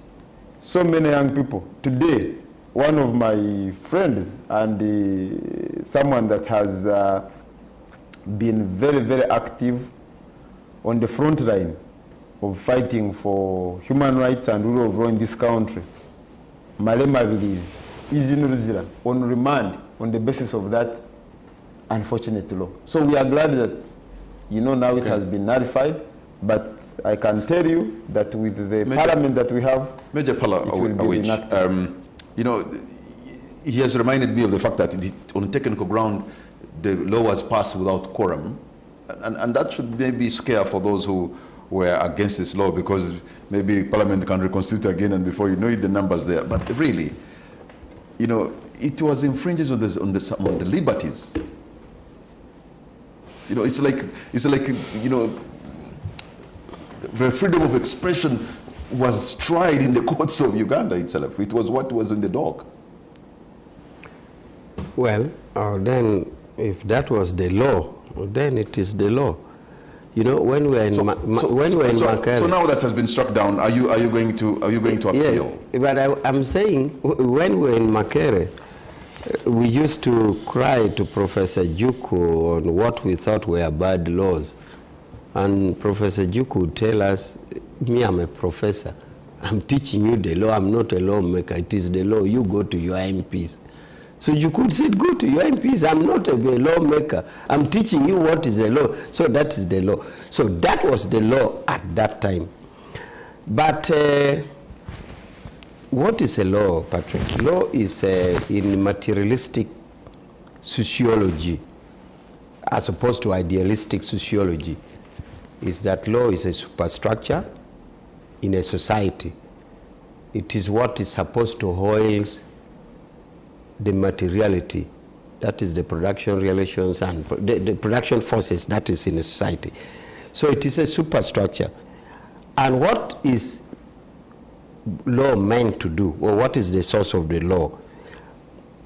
So many young people. Today, one of my friends and someone that has been very, very active on the front line of fighting for human rights and rule of law in this country. Malema Viliz is in Ruzira on remand on the basis of that unfortunate law. So we are glad that, now it has been nullified, but I can tell you that with the parliament that we have, Major Pala, he has reminded me of the fact that on technical ground, the law was passed without quorum, and that should maybe scare for those who were against this law, because maybe Parliament can reconstitute again, and before you know it, the numbers there. But really, it was infringes on the liberties. It's like the freedom of expression was tried in the courts of Uganda itself. It was what was in the dock. Well, then if that was the law, then it is the law. When we're in Makere. So now that has been struck down, are you going to appeal? Yeah, but I'm saying when we're in Makere, we used to cry to Professor Juku on what we thought were bad laws. And Professor Juku would tell us, me, I'm a professor. I'm teaching you the law. I'm not a lawmaker. It is the law. You go to your MPs. So Juku said, go to your MPs. I'm not a lawmaker. I'm teaching you what is the law. So that is the law. So that was the law at that time. But what is a law, Patrick? Law is in materialistic sociology, as opposed to idealistic sociology, is that law is a superstructure in a society. It is what is supposed to hold the materiality, that is the production relations and the production forces that is in a society. So it is a superstructure. And what is law meant to do, or what is the source of the law?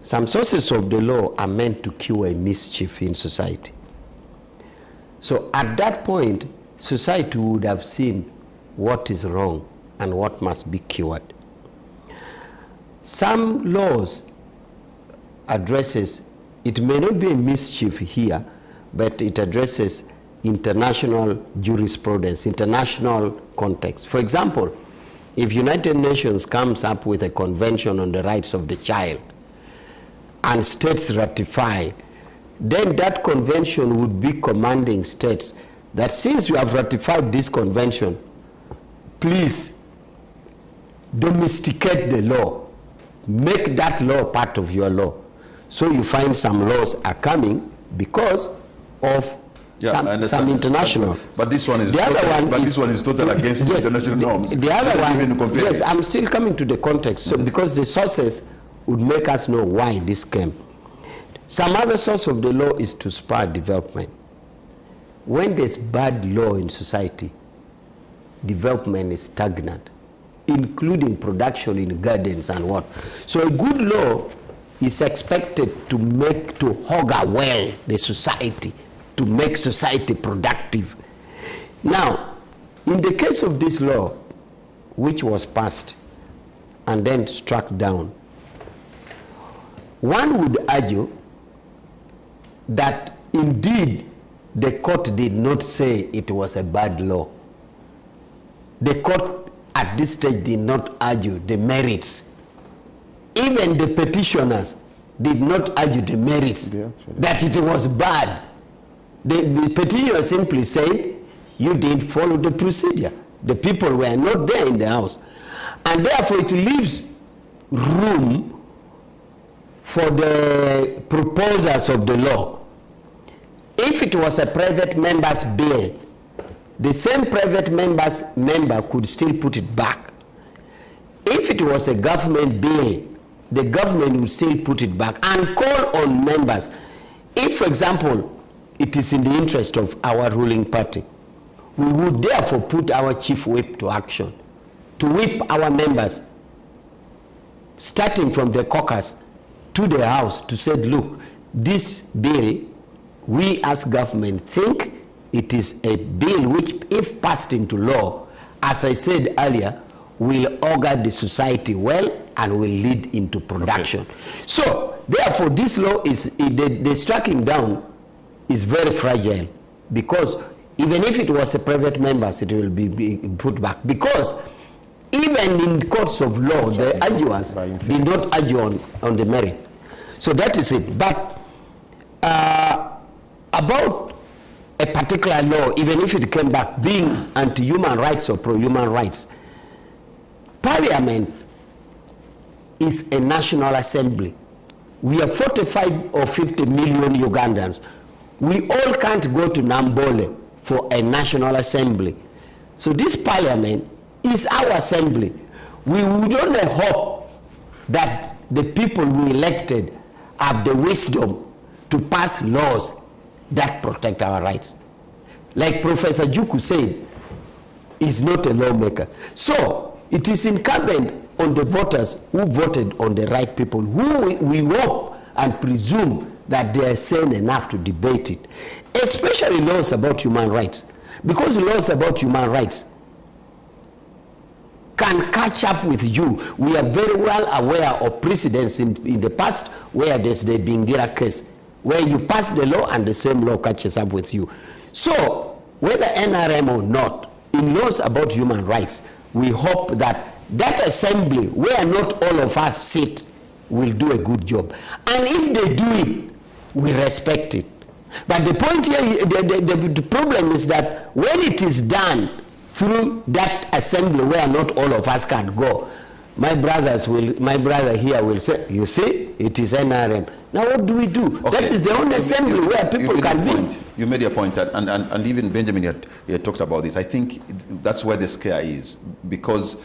Some sources of the law are meant to cure a mischief in society. So at that point, society would have seen what is wrong and what must be cured. Some laws addresses, it may not be a mischief here, but it addresses international jurisprudence, international context. For example, if United Nations comes up with a convention on the rights of the child and states ratify, then that convention would be commanding states that since you have ratified this convention, please domesticate the law. Make that law part of your law. So you find some laws are coming because of some international. But this one is total against international norms. The other one, yes, I'm still coming to the context. So because the sources would make us know why this came. Some other source of the law is to spur development. When there's bad law in society, development is stagnant, including production in gardens and what. So a good law is expected to hogger well the society, to make society productive. Now, in the case of this law, which was passed and then struck down, one would argue that indeed the court did not say it was a bad law. The court at this stage did not argue the merits. Even the petitioners did not argue the merits, that it was bad. The petitioner simply said, you didn't follow the procedure. The people were not there in the house. And therefore it leaves room for the proposers of the law. If it was a private member's bill, the same private member could still put it back. If it was a government bill, the government would still put it back and call on members. If, for example, it is in the interest of our ruling party, we would therefore put our chief whip to action, to whip our members, starting from the caucus to the house, to say, look, this bill, we as government think it is a bill which, if passed into law, as I said earlier, will augur the society well and will lead into production. Okay. So, therefore, this law is, the striking down is very fragile, because even if it was a private members, it will be put back. Because even in courts of law, the arguers did not argue on the merit. So that is it. But about a particular law, even if it came back being anti-human rights or pro-human rights, Parliament is a national assembly. We are 45 or 50 million Ugandans. We all can't go to Nambole for a national assembly. So this parliament is our assembly. We would only hope that the people we elected have the wisdom to pass laws that protect our rights. Like Professor Juku said, is not a lawmaker. So it is incumbent on the voters who voted on the right people, who we hope and presume that they are sane enough to debate it, especially laws about human rights. Because laws about human rights can catch up with you. We are very well aware of precedents in the past where there's the Bingira case, where you pass the law and the same law catches up with you. So, whether NRM or not, in laws about human rights, we hope that that assembly, where not all of us sit, will do a good job. And if they do it, we respect it. But the point here, the problem is that when it is done through that assembly where not all of us can go, my brother here will say, you see, it is NRM. Now what do we do? Okay. That is the only assembly where people can meet. You made your point, and even Benjamin had talked about this. I think that's where the scare is, because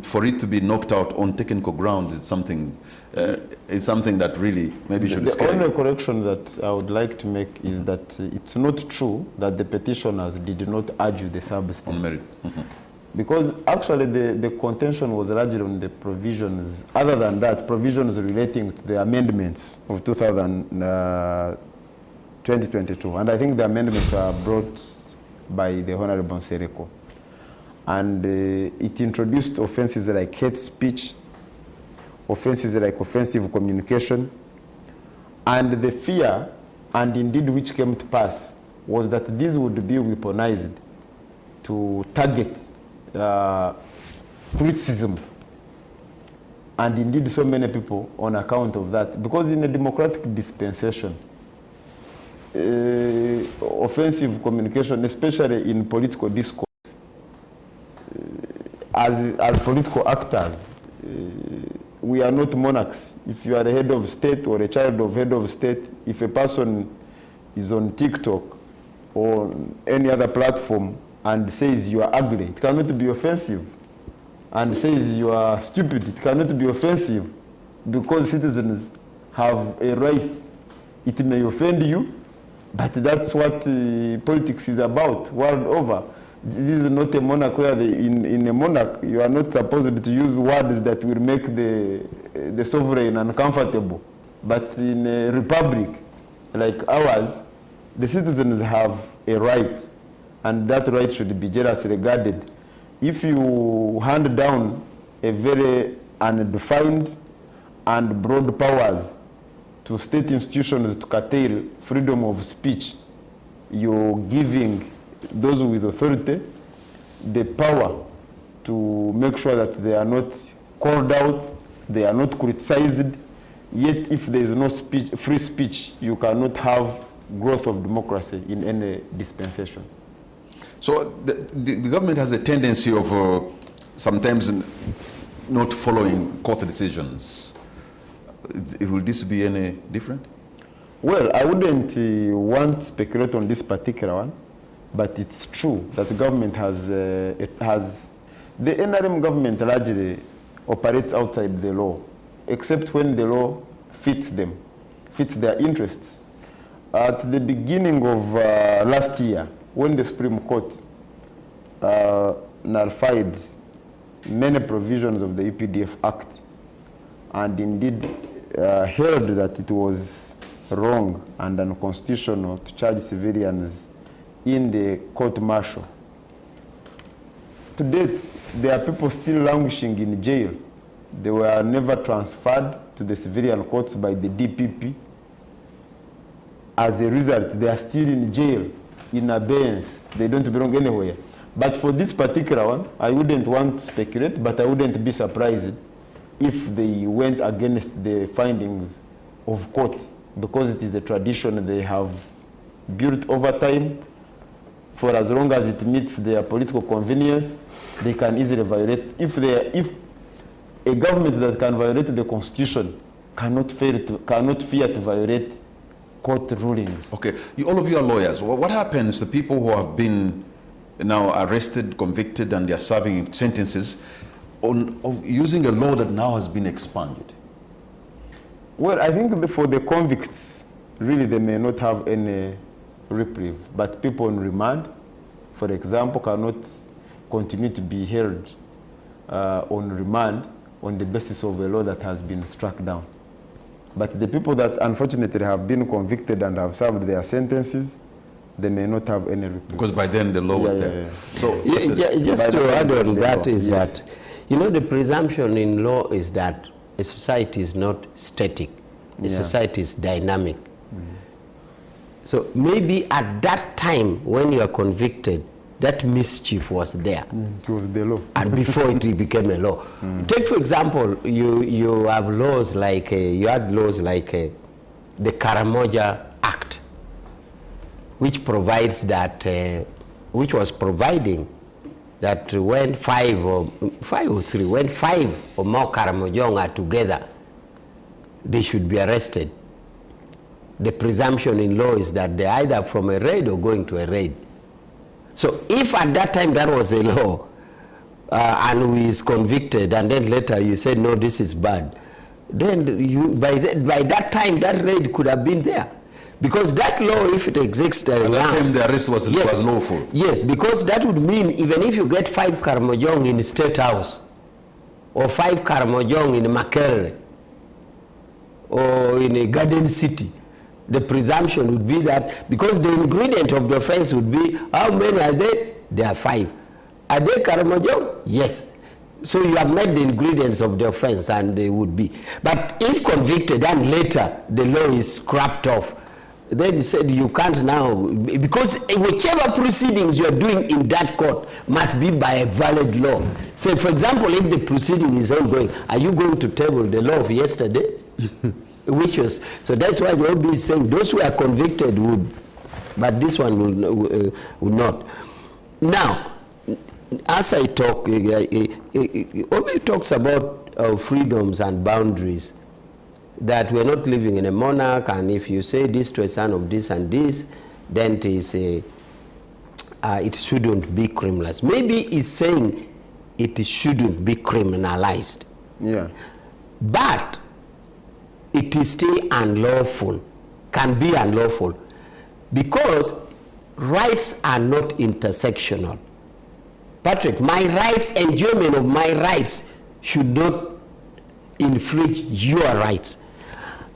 for it to be knocked out on technical grounds, it's something that really maybe should scare. The only correction that I would like to make is that it's not true that the petitioners did not argue the substance. On merit. Because actually the contention was largely on the provisions, other than that, provisions relating to the amendments of 2022. And I think the amendments were brought by the Honorable Sereko. And it introduced offenses like hate speech, offenses like offensive communication, and the fear, and indeed which came to pass, was that these would be weaponized to target criticism, and indeed so many people on account of that. Because in a democratic dispensation, offensive communication, especially in political discourse, as political actors, we are not monarchs. If you are a head of state or a child of head of state, if a person is on TikTok or any other platform and says you are ugly, it cannot be offensive. And says you are stupid, it cannot be offensive, because citizens have a right. It may offend you, but that's what politics is about world over. This is not a monarch where in a monarch you are not supposed to use words that will make the sovereign uncomfortable. But in a republic like ours, the citizens have a right, and that right should be jealously guarded. If you hand down a very undefined and broad powers to state institutions to curtail freedom of speech, you're giving those with authority the power to make sure that they are not called out, they are not criticized. Yet if there is no free speech, you cannot have growth of democracy in any dispensation. So the government has a tendency of sometimes not following court decisions. Will this be any different? Well, I wouldn't want to speculate on this particular one, but it's true that the government the NRM government largely operates outside the law, except when the law fits them, fits their interests. At the beginning of last year, when the Supreme Court nullified many provisions of the EPDF Act, and indeed held that it was wrong and unconstitutional to charge civilians in the court martial. To date, there are people still languishing in jail They were never transferred to the civilian courts by the DPP. As a result, they are still in jail, in abeyance. They don't belong anywhere. But for this particular one, I wouldn't want to speculate, but I wouldn't be surprised if they went against the findings of court, because it is a tradition they have built over time. For as long as it meets their political convenience, they can easily violate. If a government that can violate the constitution cannot fear to violate court rulings. Okay, all of you are lawyers. What happens to people who have been now arrested, convicted, and they are serving sentences on using a law that now has been expanded? Well, I think for the convicts, really they may not have any reprieve, but people on remand, for example, cannot continue to be held on remand on the basis of a law that has been struck down. But the people that unfortunately have been convicted and have served their sentences, they may not have any reprieve. Because by then the law was there. So just to add on that is that, you know, the presumption in law is that a society is not static. A society is dynamic. So maybe at that time when you are convicted, that mischief was there. It was the law. And before it became a law. Take, for example, you have laws like, you had laws like the Karamoja Act, which provides that, which was providing that when five or more Karamojong are together, they should be arrested. The presumption in law is that they're either from a raid or going to a raid. So if at that time that was a law, and he is convicted, and then later you say, no, this is bad, then you, by that time that raid could have been there. Because that law, if it exists at that time the arrest was lawful. Yes, because that would mean even if you get 5 Karamojong in the State House, or 5 Karamojong in Makerere, or in a Garden City, the presumption would be that, because the ingredient of the offense would be, how many are they? There are 5. Are they Karamojong? Yes. So you have met the ingredients of the offense, and they would be. But if convicted and later the law is scrapped off, then he said you can't now, because whichever proceedings you are doing in that court must be by a valid law. Say, for example, if the proceeding is ongoing, are you going to table the law of yesterday? Which was, so that's why the OB is saying those who are convicted would, but this one will not. Now, as I talk, OB talks about freedoms and boundaries, that we're not living in a monarch, and if you say this to a son of this and this, then it is it shouldn't be criminalized. Maybe he's saying it shouldn't be criminalized. Yeah. But it is still unlawful, can be unlawful, because rights are not intersectional. Patrick, my rights, enjoyment of my rights should not infringe your rights.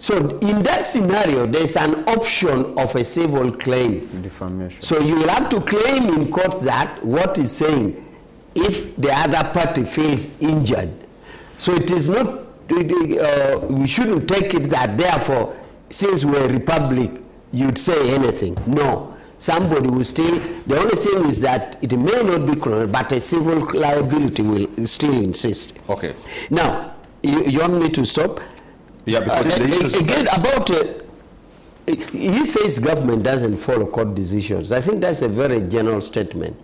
So in that scenario, there's an option of a civil claim. Defamation. So you will have to claim in court that what is saying if the other party feels injured. So it is not, we shouldn't take it that therefore, since we're a republic, you'd say anything. No. Somebody will still, the only thing is that it may not be criminal, but a civil liability will still insist. Okay. Now, you want me to stop? Yeah, because again, about he says government doesn't follow court decisions. I think that's a very general statement.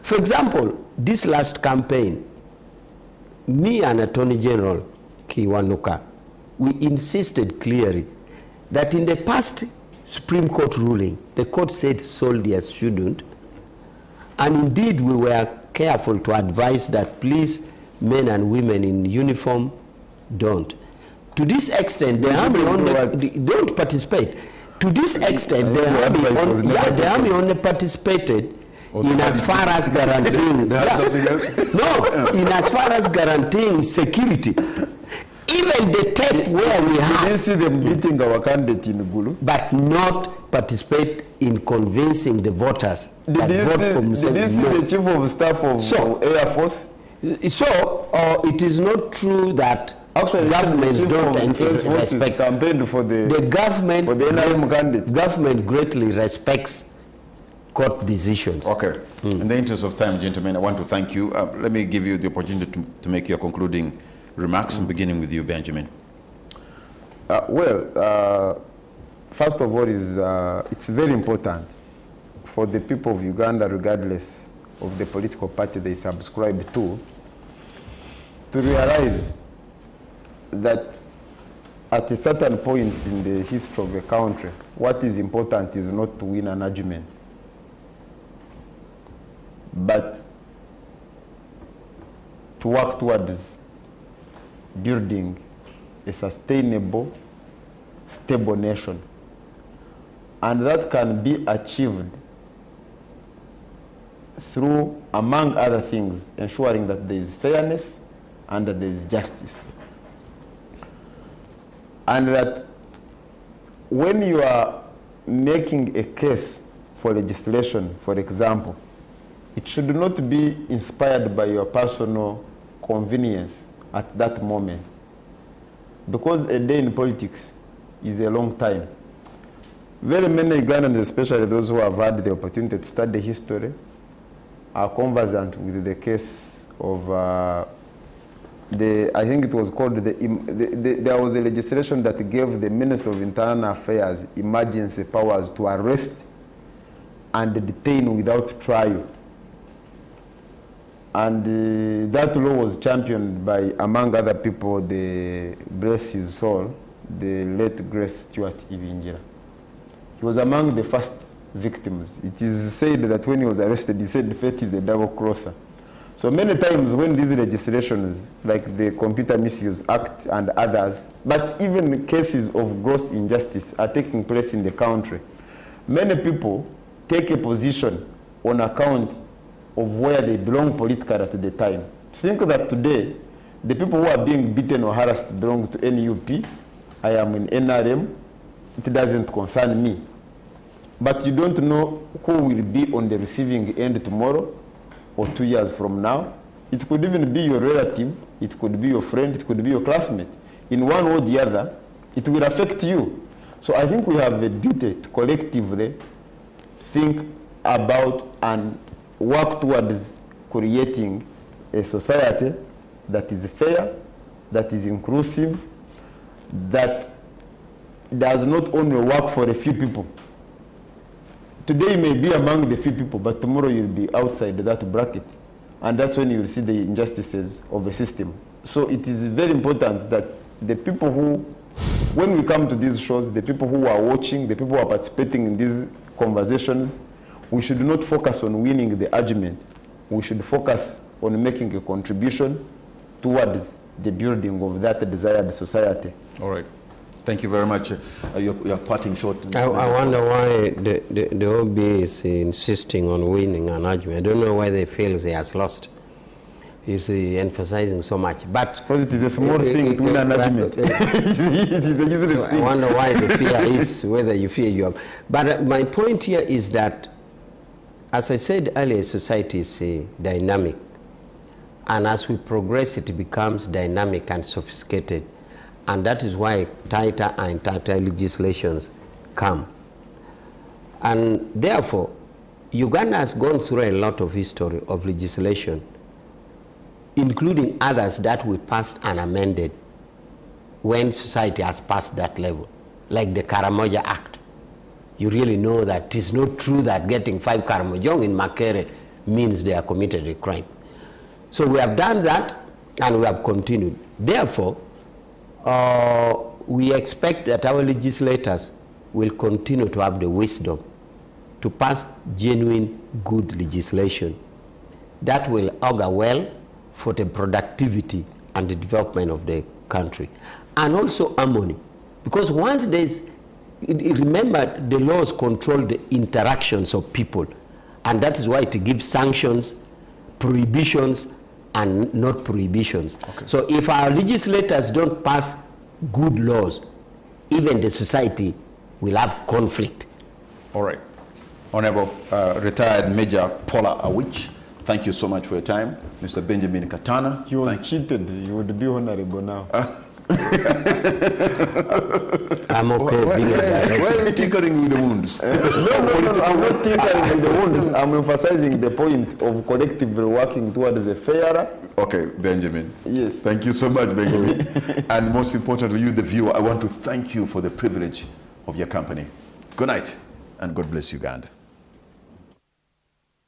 For example, this last campaign, me and Attorney General Kiwanuka, we insisted clearly that in the past Supreme Court ruling, the court said soldiers shouldn't, and indeed we were careful to advise that please, men and women in uniform, don't. To this extent, the army only don't participate. To this extent, the army only participated in as far as guaranteeing in as far as guaranteeing security. Even the tape where we have, did you see them beating our candidate in Gulu? But not participate in convincing the voters that vote for Museveni. Did you see the chief of staff of Air Force? So it is not true that Actually, governments don't respect. Campaigned for the government for the NRM candidate. Government greatly respects court decisions. Okay. In the interest of time, gentlemen, I want to thank you. Let me give you the opportunity to make your concluding remarks, beginning with you, Benjamin. First of all, it's very important for the people of Uganda, regardless of the political party they subscribe to realize that at a certain point in the history of a country, what is important is not to win an argument, but to work towards building a sustainable, stable nation. And that can be achieved through, among other things, ensuring that there is fairness and that there is justice. And that when you are making a case for legislation, for example, it should not be inspired by your personal convenience at that moment. Because a day in politics is a long time. Very many Ugandans, especially those who have had the opportunity to study history, are conversant with the case of I think it was called, there was a legislation that gave the Minister of Internal Affairs emergency powers to arrest and detain without trial. And that law was championed by, among other people, the bless his soul, the late Grace Stewart Ibingira. He was among the first victims. It is said that when he was arrested, he said fate is a double crosser. So many times when these legislations, like the Computer Misuse Act and others, but even cases of gross injustice are taking place in the country, many people take a position on account of where they belong politically at the time. Think that today, the people who are being beaten or harassed belong to NUP, I am in NRM, it doesn't concern me. But you don't know who will be on the receiving end tomorrow or 2 years from now. It could even be your relative, it could be your friend, it could be your classmate. In one or the other, it will affect you. So I think we have a duty to collectively think about and work towards creating a society that is fair, that is inclusive, that does not only work for a few people. Today you may be among the few people, but tomorrow you'll be outside that bracket. And that's when you'll see the injustices of the system. So it is very important that the people who, when we come to these shows, the people who are watching, the people who are participating in these conversations, we should not focus on winning the argument. We should focus on making a contribution towards the building of that desired society. All right. Thank you very much. You're parting short. I wonder why the OB is insisting on winning an argument. I don't know why they feel they has lost. He's emphasizing so much. But because it is a small thing to win an argument. It is a useless thing. I wonder why the fear is whether you fear you have. But my point here is that, as I said earlier, society is dynamic. And as we progress, it becomes dynamic and sophisticated. And that is why tighter and tighter legislations come. And therefore, Uganda has gone through a lot of history of legislation, including others that we passed and amended when society has passed that level, like the Karamoja Act. You really know that it is not true that getting 5 Karamojong in Makere means they are committed a crime. So we have done that, and we have continued. Therefore, we expect that our legislators will continue to have the wisdom to pass genuine good legislation that will augur well for the productivity and the development of the country. And also harmony. Because once there's, remember, the laws control the interactions of people. And that is why it gives sanctions, prohibitions, and not prohibitions. Okay. So if our legislators don't pass good laws, even the society will have conflict. All right. Honorable retired Major Paula Awich, Thank you so much for your time. Mr. Benjamin Katana. He was cheated. He would be honorable now. I'm okay being a director. Why are you tinkering with the wounds? No, I'm not tinkering with the wounds. I'm emphasizing the point of collectively working towards a fairer. Okay, Benjamin. Yes. Thank you so much, Benjamin. And most importantly, you, the viewer, I want to thank you for the privilege of your company. Good night, and God bless Uganda.